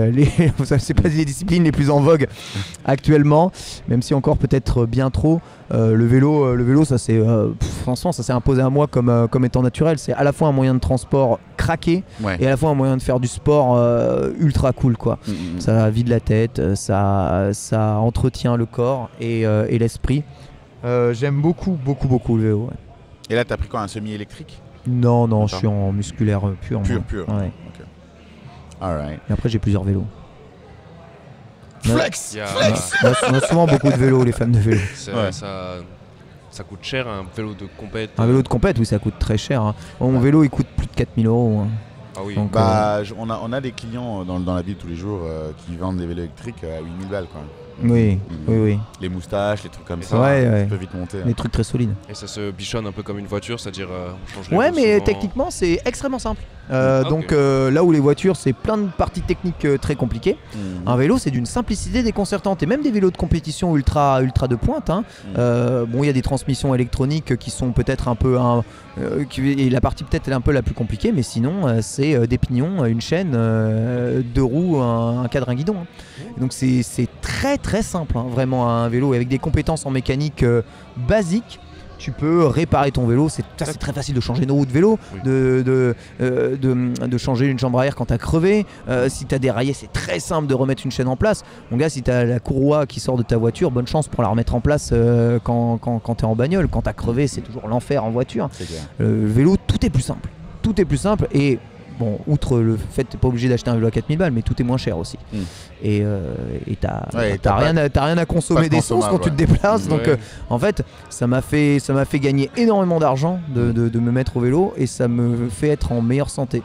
Speaker 2: c'est pas les disciplines les plus en vogue actuellement, même si encore peut-être bien trop. Le vélo, ça c'est franchement, ça s'est imposé à moi comme étant naturel. C'est à la fois un moyen de transport craqué et à la fois un moyen de faire du sport ultra cool, quoi. Ça vide la tête, ça entretient le corps et l'esprit. J'aime beaucoup le vélo. Ouais.
Speaker 1: Et là, t'as pris quoi, un semi-électrique?
Speaker 2: Non, je suis en musculaire pur.
Speaker 1: Pur.
Speaker 2: Ouais.
Speaker 1: Okay. Alright.
Speaker 2: Et après, j'ai plusieurs vélos.
Speaker 1: Flex.
Speaker 2: On a souvent beaucoup de vélos, les fans de vélo.
Speaker 3: Ça coûte cher un vélo de compète.
Speaker 2: Un vélo de compète, oui, ça coûte très cher. Hein. Mon vélo, il coûte plus de 4 000 €. Hein.
Speaker 3: Ah oui.
Speaker 2: Donc,
Speaker 1: on a des clients dans la ville tous les jours qui vendent des vélos électriques à 8 000 balles, quoi.
Speaker 2: Oui.
Speaker 1: Les moustaches, les trucs comme ça,
Speaker 2: ça
Speaker 1: peut vite monter.
Speaker 2: Des trucs très solides.
Speaker 3: Et ça se bichonne un peu comme une voiture, c'est-à-dire on change les
Speaker 2: Ouais,
Speaker 3: roues
Speaker 2: mais
Speaker 3: souvent.
Speaker 2: techniquement, c'est extrêmement simple. Donc
Speaker 3: okay.
Speaker 2: là où les voitures, c'est plein de parties techniques très compliquées. Un vélo, c'est d'une simplicité déconcertante. Et même des vélos de compétition ultra de pointe. Hein. Bon, il y a des transmissions électroniques qui sont peut-être un peu... et la partie peut-être est un peu la plus compliquée, mais sinon, c'est des pignons, une chaîne, deux roues, un cadre, un guidon. Hein. Donc c'est très très simple, hein, vraiment, un vélo. Et avec des compétences en mécanique basiques, tu peux réparer ton vélo. C'est très facile de changer une roue de vélo,
Speaker 3: oui.
Speaker 2: de changer une chambre à air quand tu as crevé. Si tu as déraillé, c'est très simple de remettre une chaîne en place. Mon gars, si tu as la courroie qui sort de ta voiture, bonne chance pour la remettre en place quand tu es en bagnole. Quand tu as crevé, c'est toujours l'enfer en voiture. Le vélo, tout est plus simple. Tout est plus simple et... Bon, outre le fait que tu n'es pas obligé d'acheter un vélo à 4 000 balles, mais tout est moins cher aussi. Et t'as rien à consommer d'essence quand tu te déplaces. Donc en fait, ça m'a fait gagner énormément d'argent de me mettre au vélo et ça me fait être en meilleure santé.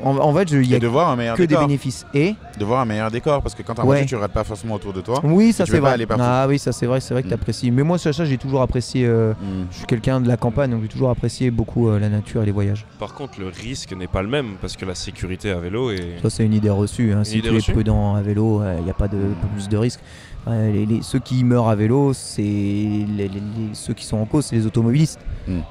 Speaker 2: En fait, il y a
Speaker 1: de voir un meilleur
Speaker 2: que
Speaker 1: décor.
Speaker 2: des bénéfices. Et
Speaker 1: de voir un meilleur décor, parce que quand t'es en voiture, tu regardes pas forcément autour de toi.
Speaker 2: Oui, ça c'est vrai.
Speaker 1: Ah
Speaker 2: oui, ça c'est vrai que t'apprécies. Mais moi, ça j'ai toujours apprécié. Je suis quelqu'un de la campagne, donc j'ai toujours apprécié beaucoup la nature et les voyages.
Speaker 3: Par contre, le risque n'est pas le même, parce que la sécurité à vélo est...
Speaker 2: Ça, c'est une idée reçue. Hein. Si tu es prudent à vélo, il n'y a pas de plus de risque. Ceux qui meurent à vélo, c'est ceux qui sont en cause, c'est les automobilistes.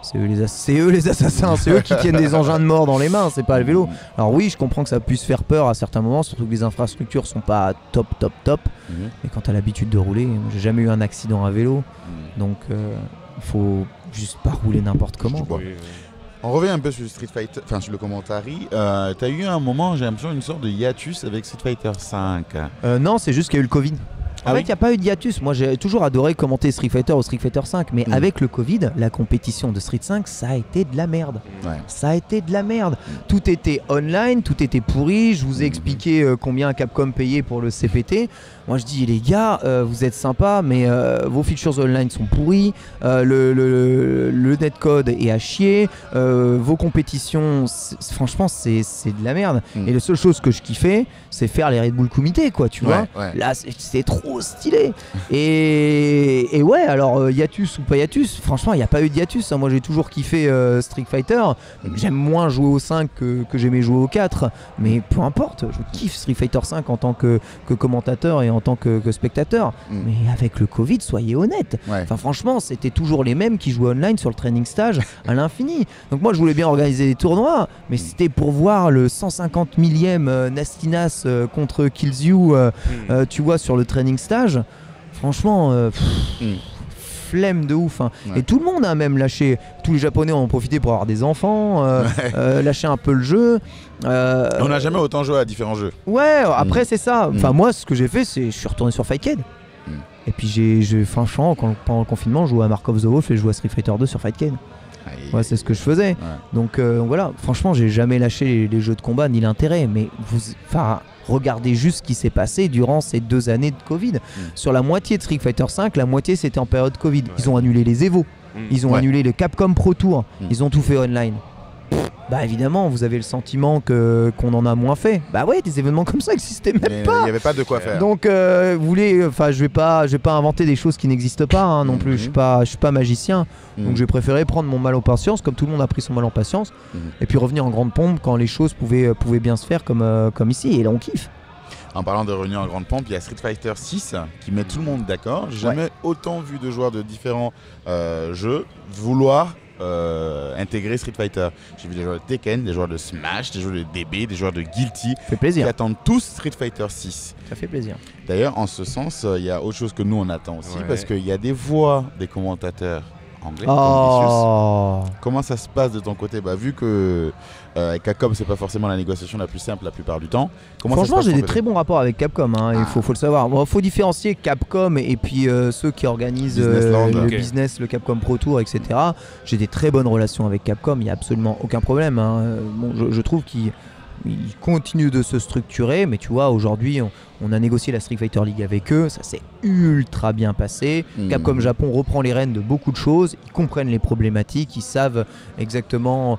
Speaker 2: C'est eux les assassins, c'est eux qui tiennent des engins de mort dans les mains, c'est pas le vélo. Alors oui, je comprends que ça puisse faire peur à certains moments, surtout que les infrastructures sont pas top. Mais quand tu as l'habitude de rouler, j'ai jamais eu un accident à vélo, donc il faut juste pas rouler n'importe comment.
Speaker 1: On revient un peu sur Street Fighter, enfin sur le commentary. T'as eu un moment, j'ai l'impression, une sorte de hiatus avec Street Fighter 5.
Speaker 2: Non, c'est juste qu'il y a eu le Covid. En fait, il n'y a pas eu de hiatus. Moi, j'ai toujours adoré commenter Street Fighter ou Street Fighter 5. Mais avec le Covid, la compétition de Street 5, ça a été de la merde. Ça a été de la merde. Tout était online, tout était pourri. Je vous ai expliqué combien Capcom payait pour le CPT. Moi, je dis, les gars, vous êtes sympas, mais vos features online sont pourris. Le netcode est à chier. Vos compétitions, franchement, c'est de la merde. Et la seule chose que je kiffais, c'est faire les Red Bull Kumite, quoi, tu vois. Là, c'est trop stylé. Et ouais, alors hiatus ou pas hiatus, franchement, il n'y a pas eu de hiatus. Hein. Moi, j'ai toujours kiffé Street Fighter. J'aime moins jouer au 5 que j'aimais jouer au 4. Mais peu importe, je kiffe Street Fighter 5 en tant que commentateur et en tant que spectateur. Mais avec le Covid, soyez honnêtes. Enfin, franchement, c'était toujours les mêmes qui jouaient online sur le training stage à l'infini. Donc moi, je voulais bien organiser des tournois, mais c'était pour voir le 150 millième Nastinas contre Killzyu, tu vois, sur le training stage. Franchement, flemme de ouf. Hein. Et tout le monde a même lâché. Tous les Japonais en ont profité pour avoir des enfants, lâcher un peu le jeu.
Speaker 1: On n'a jamais autant joué à différents jeux.
Speaker 2: Ouais, après c'est ça. Enfin moi, ce que j'ai fait, c'est je suis retourné sur Fightcade. Et puis j'ai franchement, pendant le confinement, je jouais à Mark of the Wolf et je jouais à Street Fighter 2 sur Fightcade. Ouais, c'est ce que je faisais.
Speaker 1: Ouais.
Speaker 2: Donc voilà, franchement, j'ai jamais lâché les jeux de combat ni l'intérêt. Mais regardez juste ce qui s'est passé durant ces 2 années de Covid. Sur la moitié de Street Fighter V, la moitié c'était en période Covid. Ils ont annulé les Evo, ils ont annulé le Capcom Pro Tour, ils ont tout fait online. Bah évidemment, vous avez le sentiment qu'on en a moins fait. Bah ouais, des événements comme ça n'existaient même pas.
Speaker 1: Il n'y avait pas de quoi faire.
Speaker 2: Donc vous voulez, je vais pas inventer des choses qui n'existent pas non plus. Je suis pas magicien. Donc j'ai préféré prendre mon mal en patience, comme tout le monde a pris son mal en patience, et puis revenir en grande pompe quand les choses pouvaient bien se faire comme ici. Et là on kiffe.
Speaker 1: En parlant de revenir en grande pompe, il y a Street Fighter 6 qui met tout le monde d'accord. J'ai jamais autant vu de joueurs de différents jeux vouloir intégrer Street Fighter. J'ai vu des joueurs de Tekken, des joueurs de Smash, des joueurs de DB, des joueurs de Guilty.
Speaker 2: Ça fait plaisir.
Speaker 1: Qui attendent tous Street Fighter 6.
Speaker 2: Ça fait plaisir.
Speaker 1: D'ailleurs, en ce sens, il y a autre chose que nous on attend aussi, parce qu'il y a des voix des commentateurs anglais. Comment ça se passe de ton côté? Vu que avec Capcom c'est pas forcément la négociation la plus simple la plupart du temps.
Speaker 2: Franchement, j'ai des très bons rapports avec Capcom, il faut le savoir. Bon, faut différencier Capcom et puis ceux qui organisent le business, le Capcom Pro Tour, etc. J'ai des très bonnes relations avec Capcom, il n'y a absolument aucun problème. Bon, je trouve qu'ils continuent de se structurer, mais tu vois, aujourd'hui on a négocié la Street Fighter League avec eux, ça s'est ultra bien passé. Capcom Japon reprend les rênes de beaucoup de choses, ils comprennent les problématiques, ils savent exactement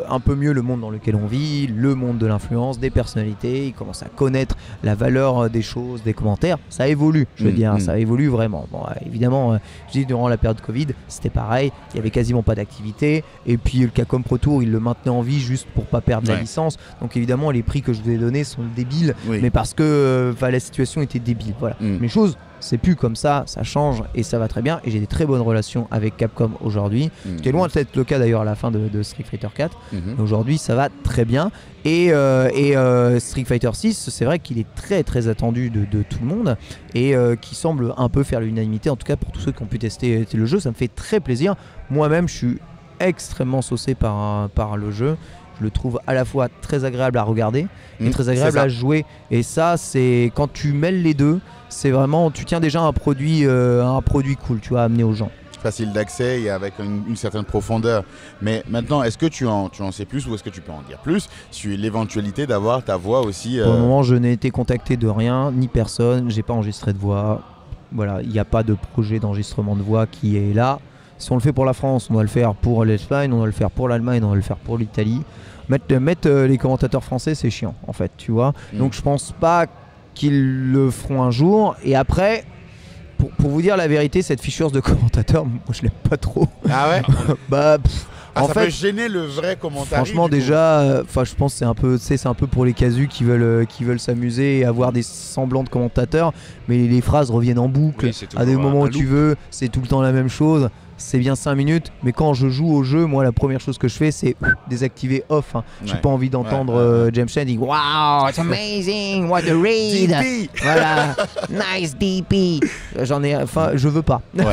Speaker 2: un peu mieux le monde dans lequel on vit, le monde de l'influence, des personnalités, ils commencent à connaître la valeur des choses, des commentaires. Ça évolue, je veux dire, ça évolue vraiment. Bon, évidemment, je dis durant la période Covid, c'était pareil, il y avait quasiment pas d'activité, et puis le Capcom Pro Tour, ils le maintenaient en vie juste pour pas perdre la licence. Donc évidemment, les prix que je vous ai donnés sont débiles, mais parce que la situation était débile. Voilà. Les choses, c'est plus comme ça, ça change et ça va très bien. Et j'ai des très bonnes relations avec Capcom aujourd'hui. C'était loin d'être le cas d'ailleurs à la fin de Street Fighter 4. Aujourd'hui, ça va très bien. Et Street Fighter 6, c'est vrai qu'il est très très attendu de tout le monde et qui semble un peu faire l'unanimité, en tout cas pour tous ceux qui ont pu tester le jeu. Ça me fait très plaisir. Moi-même, je suis extrêmement saucé par le jeu. Je le trouve à la fois très agréable à regarder et très agréable à jouer. Et ça, c'est quand tu mêles les deux, c'est vraiment, tu tiens déjà un produit cool, tu vois, à amener aux gens.
Speaker 1: Facile d'accès et avec une certaine profondeur. Mais maintenant, est-ce que tu en sais plus ou est-ce que tu peux en dire plus sur l'éventualité d'avoir ta voix aussi
Speaker 2: Pour le moment, je n'ai été contacté de rien, ni personne. J'ai pas enregistré de voix. Voilà, il n'y a pas de projet d'enregistrement de voix qui est là. Si on le fait pour la France, on doit le faire pour l'Espagne, on doit le faire pour l'Allemagne, on doit le faire pour l'Italie. Mettre les commentateurs français, c'est chiant, en fait, tu vois. Donc je pense pas qu'ils le feront un jour. Et après, pour vous dire la vérité, cette fichure de commentateur, moi je l'aime pas trop.
Speaker 1: Ah ouais
Speaker 2: en
Speaker 1: ça
Speaker 2: fait,
Speaker 1: peut gêner le vrai commentaire.
Speaker 2: Franchement, déjà, je pense que c'est un peu pour les casus qui veulent s'amuser et avoir des semblants de commentateurs, mais les phrases reviennent en boucle à des moments où tu veux, c'est tout le temps la même chose. C'est bien 5 minutes, mais quand je joue au jeu, moi la première chose que je fais c'est désactiver off. J'ai pas envie d'entendre James Chen dire wow, it's amazing, what a read.
Speaker 1: DP.
Speaker 2: Voilà, nice DP. Je veux pas.
Speaker 1: Ouais.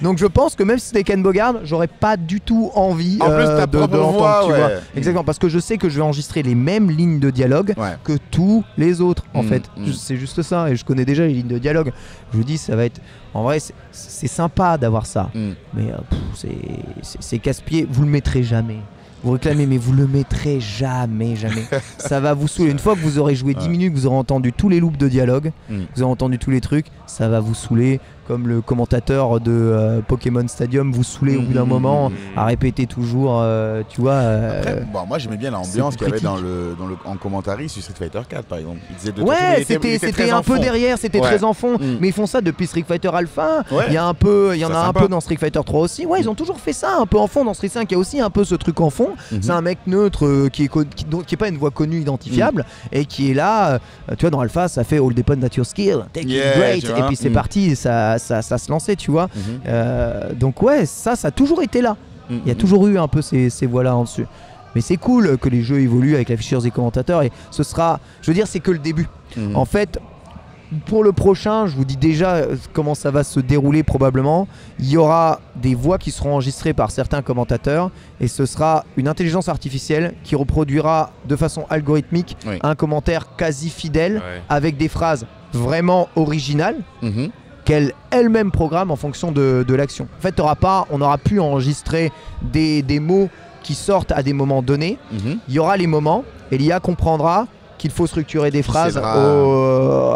Speaker 2: Donc je pense que même si c'était Ken Bogard, j'aurais pas du tout envie
Speaker 1: en plus, ta
Speaker 2: de
Speaker 1: l'entendre,
Speaker 2: voix, tu vois. Exactement, parce que je sais que je vais enregistrer les mêmes lignes de dialogue que tous les autres en fait. C'est juste ça, et je connais déjà les lignes de dialogue. Je vous dis, ça va être... En vrai, c'est sympa d'avoir ça, mais c'est casse-pied. Vous le mettrez jamais. Vous réclamez, mais vous le mettrez jamais. Ça va vous saouler. Une fois que vous aurez joué 10 minutes, vous aurez entendu tous les loops de dialogue, vous aurez entendu tous les trucs, ça va vous saouler. Comme le commentateur de Pokémon Stadium vous saoulait au bout d'un moment à répéter toujours, tu vois.
Speaker 1: Après, moi j'aimais bien l'ambiance qu'il y avait en commentary sur Street Fighter 4 par exemple. Il disait
Speaker 2: c'était un peu derrière, c'était très en fond. Mais ils font ça depuis Street Fighter Alpha. Il y en a un peu dans Street Fighter 3 aussi. Ouais, ils ont toujours fait ça un peu en fond. Dans Street 5, il y a aussi un peu ce truc en fond. C'est un mec neutre qui est pas une voix connue identifiable et qui est là. Tu vois, dans Alpha, ça fait all depend at your skill, take it great, et puis c'est parti. Ça se lançait, tu vois. Donc ouais, ça a toujours été là. Il y a toujours eu un peu ces voix-là en dessus. Mais c'est cool que les jeux évoluent avec la fichure des commentateurs et ce sera, je veux dire, c'est que le début. En fait, pour le prochain, je vous dis déjà comment ça va se dérouler probablement. Il y aura des voix qui seront enregistrées par certains commentateurs et ce sera une intelligence artificielle qui reproduira de façon algorithmique un commentaire quasi fidèle avec des phrases vraiment originales. qu'elle elle-même programme en fonction de l'action. En fait, on n'aura plus enregistré des mots qui sortent à des moments donnés. Il y aura les moments et l'IA comprendra qu'il faut structurer des phrases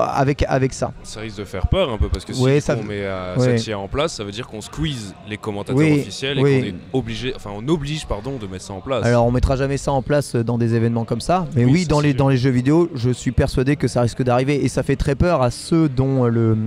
Speaker 2: avec ça.
Speaker 3: Ça risque de faire peur un peu parce que si on met cette IA en place, ça veut dire qu'on squeeze les commentateurs officiels et qu'on est obligé, on oblige de mettre ça en place.
Speaker 2: Alors on mettra jamais ça en place dans des événements comme ça, mais oui, dans les jeux vidéo, je suis persuadé que ça risque d'arriver et ça fait très peur à ceux dont le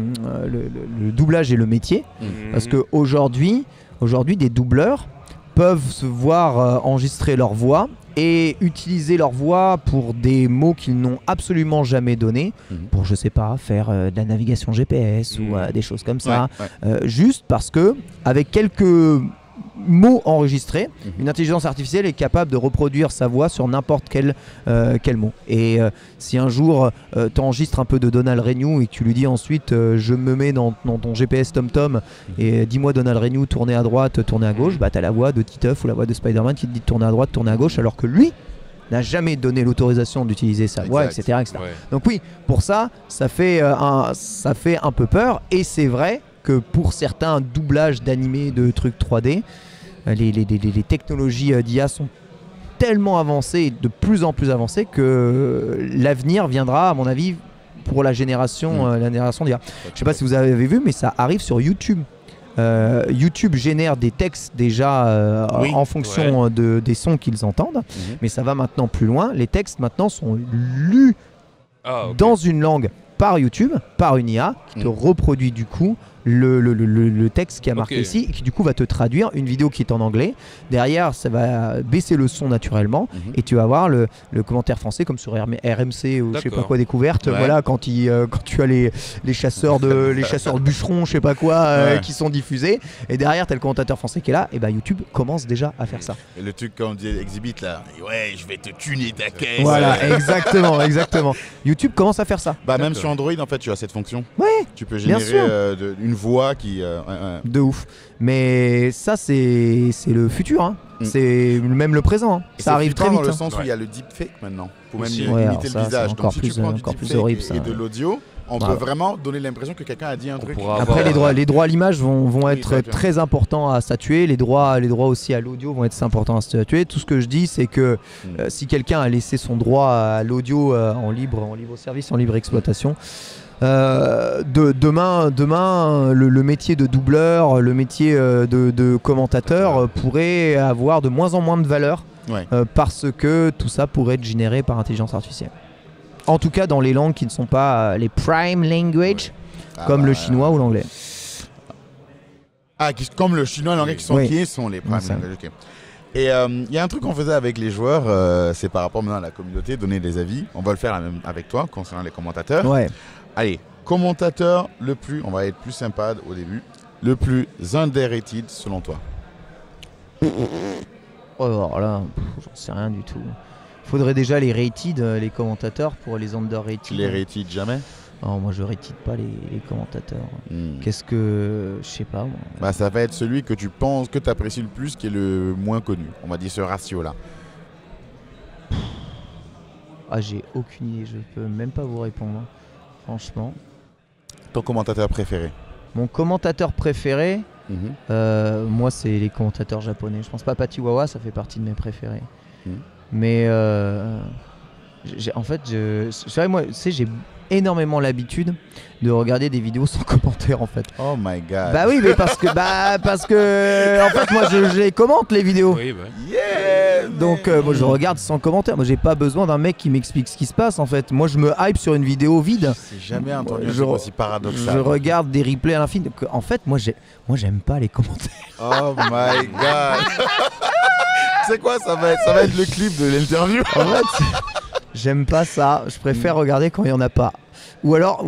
Speaker 2: doublage est le métier, parce que aujourd'hui des doubleurs peuvent se voir enregistrer leur voix et utiliser leur voix pour des mots qu'ils n'ont absolument jamais donnés, pour je sais pas, faire de la navigation GPS ou des choses comme ça, juste parce que avec quelques mots enregistrés, une intelligence artificielle est capable de reproduire sa voix sur n'importe quel mot. Et si un jour tu enregistres un peu de Donald Renew et que tu lui dis ensuite je me mets dans ton GPS TomTom et dis-moi Donald Renew, tourner à droite, tourner à gauche, bah t'as la voix de Titeuf ou la voix de Spider-Man qui te dit de tourner à droite, tourner à gauche, alors que lui n'a jamais donné l'autorisation d'utiliser sa voix, etc. etc. Ouais. Donc oui, pour ça fait un peu peur, et c'est vrai que pour certains doublages d'animés, de trucs 3D, les technologies d'IA sont tellement avancées, de plus en plus avancées, que l'avenir viendra, à mon avis, pour la génération d'IA. Je sais pas si vous avez vu, mais ça arrive sur YouTube. YouTube génère des textes déjà en fonction des sons qu'ils entendent, mais ça va maintenant plus loin. Les textes maintenant sont lus dans une langue par YouTube, par une IA qui te reproduit du coup le texte qui a marqué ici, et qui du coup va te traduire une vidéo qui est en anglais. Derrière, ça va baisser le son naturellement, et tu vas avoir le commentaire français comme sur RMC ou je sais pas quoi découverte. Voilà, quand tu as les chasseurs de bûcherons, je sais pas quoi, qui sont diffusés, et derrière t'as le commentateur français qui est là, et bah YouTube commence déjà à faire ça.
Speaker 1: Et le truc quand on dit Exhibit là, ouais, je vais te tuner ta caisse.
Speaker 2: Voilà, exactement. YouTube commence à faire ça.
Speaker 1: Bah même sur Android en fait, tu as cette fonction.
Speaker 2: Ouais.
Speaker 1: Tu peux générer une voix qui
Speaker 2: de ouf. Mais ça c'est le futur, hein. C'est même le présent, hein. Ça arrive très vite
Speaker 1: dans le sens où il y a le deepfake maintenant pour même imiter le visage.
Speaker 2: Donc si tu prends du deepfake
Speaker 1: et de l'audio, on peut vraiment donner l'impression que quelqu'un a dit un truc.
Speaker 2: Après les droits à l'image vont être très importants à statuer, les droits aussi à l'audio vont être importants à statuer. Tout ce que je dis, c'est que si quelqu'un a laissé son droit à l'audio en libre service, en libre exploitation, demain le métier de doubleur, le métier de commentateur pourrait avoir de moins en moins de valeur, parce que tout ça pourrait être généré par intelligence artificielle. En tout cas dans les langues qui ne sont pas les prime language, comme le chinois ou l'anglais.
Speaker 1: Comme le chinois et l'anglais qui sont les prime language. Okay. Et il y a un truc qu'on faisait avec les joueurs, c'est par rapport maintenant à la communauté, donner des avis. On va le faire même avec toi concernant les commentateurs. Allez, commentateur on va être plus sympa au début, le plus underrated selon toi.
Speaker 2: Alors là, j'en sais rien du tout. Faudrait déjà les rated, les commentateurs, pour les underrated.
Speaker 1: Tu les rated jamais?
Speaker 2: Non, moi je rated pas les commentateurs. Qu'est-ce que... Je sais pas moi.
Speaker 1: Bah ça va être celui que tu penses, que tu apprécies le plus, qui est le moins connu. On va dire ce ratio là.
Speaker 2: J'ai aucune idée, je peux même pas vous répondre. Franchement.
Speaker 1: Ton commentateur préféré? Mon
Speaker 2: commentateur préféré, moi c'est les commentateurs japonais. Je pense pas Patiwawa, ça fait partie de mes préférés. Mais en fait, j'ai énormément l'habitude de regarder des vidéos sans commentaire en fait.
Speaker 1: Oh my god.
Speaker 2: Bah oui, mais parce que en fait moi je les commente les vidéos.
Speaker 3: Oui, bah.
Speaker 1: Yeah,
Speaker 2: donc moi je regarde sans commentaire. Moi j'ai pas besoin d'un mec qui m'explique ce qui se passe en fait. Moi je me hype sur une vidéo vide.
Speaker 1: J'ai jamais entendu un truc aussi paradoxal.
Speaker 2: Je regarde des replays à l'infini. En fait moi j'aime pas les commentaires.
Speaker 1: Oh my god. C'est quoi, ça va être le clip de l'interview.
Speaker 2: En fait, j'aime pas ça. Je préfère regarder quand il y en a pas. Ou alors,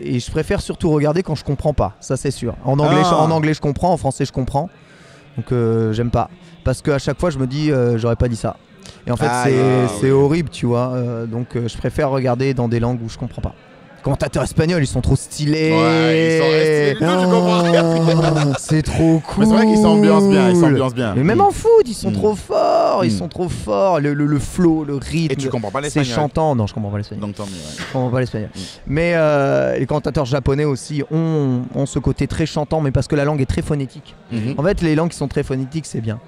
Speaker 2: et je préfère surtout regarder quand je comprends pas. Ça c'est sûr. En anglais je comprends, en français je comprends. Donc j'aime pas. Parce qu'à chaque fois je me dis j'aurais pas dit ça. Et en fait c'est horrible, tu vois. Donc je préfère regarder dans des langues où je comprends pas. Commentateurs espagnols, ils sont trop stylés.
Speaker 1: Ouais, ils sont stylés. Tu comprends rien.
Speaker 2: C'est trop cool.
Speaker 1: Mais c'est vrai qu'ils s'ambiancent bien.
Speaker 2: Mais même en foot, ils sont trop forts. Ils sont trop forts. Le flow, le rythme.
Speaker 1: Et tu comprends pas l'espagnol.
Speaker 2: C'est chantant. Non, je comprends pas l'espagnol.
Speaker 1: Donc tant mieux. Ouais.
Speaker 2: Je comprends pas l'espagnol. Mais les commentateurs japonais aussi ont ce côté très chantant, mais parce que la langue est très phonétique. En fait, les langues qui sont très phonétiques, c'est bien.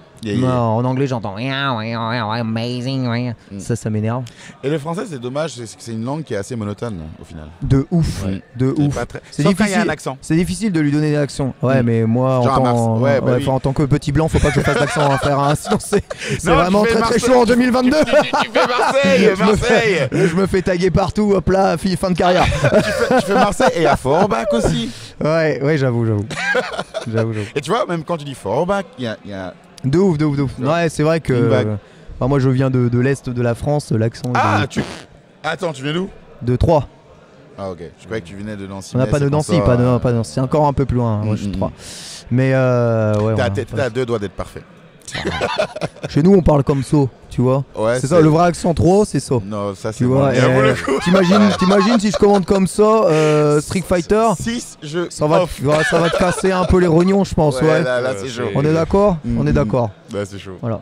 Speaker 2: En anglais, j'entends amazing. Ça m'énerve.
Speaker 1: Et le français, c'est dommage, c'est une langue qui est assez monotone au final.
Speaker 2: De ouf, de ouf.
Speaker 1: C'est difficile. Il y a un accent.
Speaker 2: C'est difficile de lui donner l'accent. Ouais, mais moi, en tant que petit blanc, faut pas que je fasse l'accent, hein, frère. Hein, sinon, c'est vraiment très chaud en 2022.
Speaker 1: Tu fais Marseille.
Speaker 2: Je me fais taguer partout, hop là, fin de carrière.
Speaker 1: tu fais Marseille et à Forbach aussi.
Speaker 2: Ouais, j'avoue.
Speaker 1: Et tu vois, même quand tu dis Forbach, il y a...
Speaker 2: De ouf. Ouais, c'est vrai que moi je viens de l'est de la France, l'accent.
Speaker 1: Attends, tu viens d'où?
Speaker 2: De Troyes.
Speaker 1: Ah ok, je croyais que tu venais de Nancy.
Speaker 2: On n'a pas de Nancy, pas de Nancy, c'est encore un peu plus loin. Moi je suis de Troyes. Mais ouais.
Speaker 1: T'as deux doigts d'être parfait.
Speaker 2: Chez nous on parle comme ça, tu vois.
Speaker 1: Ouais,
Speaker 2: c'est ça, le vrai accent trop, c'est ça.
Speaker 1: Non, ça c'est
Speaker 2: tu vois. T'imagines si je commande comme ça Street Fighter
Speaker 1: 6,
Speaker 2: ça va te casser un peu les rognons, je pense. Ouais.
Speaker 1: Là c'est chaud.
Speaker 2: On est d'accord. On est d'accord.
Speaker 1: Ouais, c'est chaud.
Speaker 2: Voilà.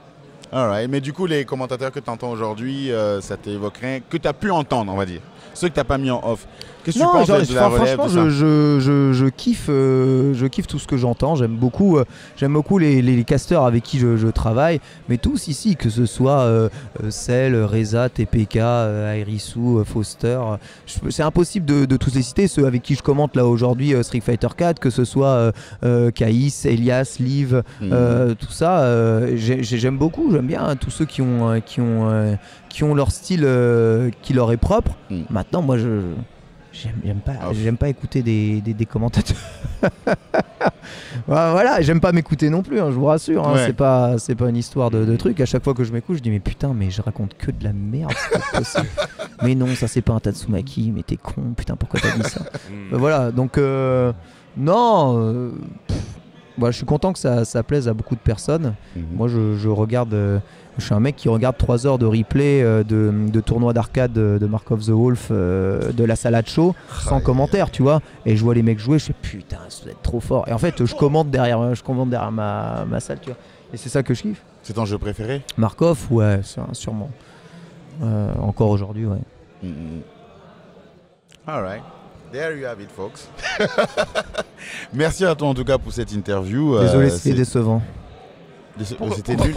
Speaker 1: Alright, mais du coup les commentateurs que tu entends aujourd'hui, ça t'évoque rien que tu as pu entendre, on va dire. Ceux que tu n'as pas mis en off. Qu'est-ce que tu penses de la relève?
Speaker 2: Franchement, je kiffe tout ce que j'entends. J'aime beaucoup les casteurs avec qui je travaille. Mais tous ici, que ce soit Cell, Reza, TPK, Airisu, Foster. C'est impossible de tous les citer. Ceux avec qui je commente là aujourd'hui Street Fighter 4, que ce soit Kaïs, Elias, Liv, tout ça. J'aime beaucoup. J'aime bien tous ceux qui ont leur style qui leur est propre. Maintenant, moi, j'aime pas écouter des commentateurs. Voilà, j'aime pas m'écouter non plus, hein, je vous rassure. Hein, c'est pas une histoire de truc. À chaque fois que je m'écoute, je dis mais putain, mais je raconte que de la merde. Mais non, ça c'est pas un Tatsumaki. Mais t'es con, putain, pourquoi t'as dit ça? Voilà, donc non. Je suis content que ça plaise à beaucoup de personnes. Moi, je regarde. Je suis un mec qui regarde 3 heures de replay de tournois d'arcade de Mark of the Wolf, de la salade show, sans commentaire, tu vois. Et je vois les mecs jouer, je fais putain, ça doit être trop fort. Et en fait, je commande derrière ma salle, tu vois. Et c'est ça que je kiffe.
Speaker 1: C'est ton jeu préféré?
Speaker 2: Markov, ouais, sûrement. Encore aujourd'hui, ouais.
Speaker 1: Alright. There you have it, folks. Merci à toi en tout cas pour cette interview.
Speaker 2: Désolé, c'était décevant.
Speaker 1: C'était nul,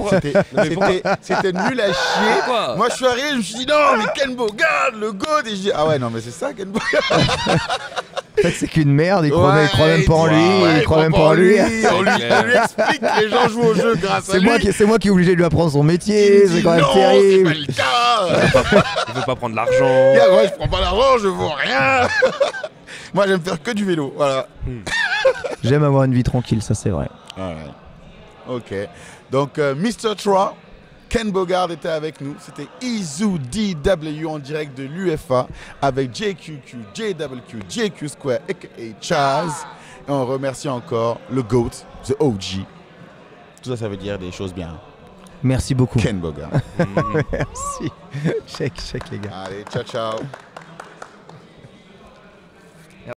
Speaker 1: c'était nul à chier. Pourquoi? Moi je suis arrivé, je me suis dit non mais Ken Bogard, le GOAT. Et je dis ah ouais non mais c'est ça Ken Bogard.
Speaker 2: En fait c'est qu'une merde, il croit même pas en lui. Il croit même pas en lui.
Speaker 1: On lui explique que les gens jouent au jeu grâce à lui.
Speaker 2: C'est moi qui est obligé de lui apprendre son métier, c'est quand même terrible.
Speaker 1: C'est pas le cas.
Speaker 3: Il veut pas prendre l'argent.
Speaker 1: Ouais, je prends pas l'argent, je vaux rien. Moi j'aime faire que du vélo, voilà.
Speaker 2: J'aime avoir une vie tranquille, ça c'est vrai.
Speaker 1: Alright. Ok, donc Mr. Troy, Ken Bogard était avec nous. C'était Izu DW en direct de l'UFA avec JQQ, JWQ, JQ Square et Chaz. Et on remercie encore le GOAT, the OG. Tout ça, ça veut dire des choses bien.
Speaker 2: Merci beaucoup.
Speaker 1: Ken Bogard.
Speaker 2: Merci. Check les gars.
Speaker 1: Allez, ciao, ciao.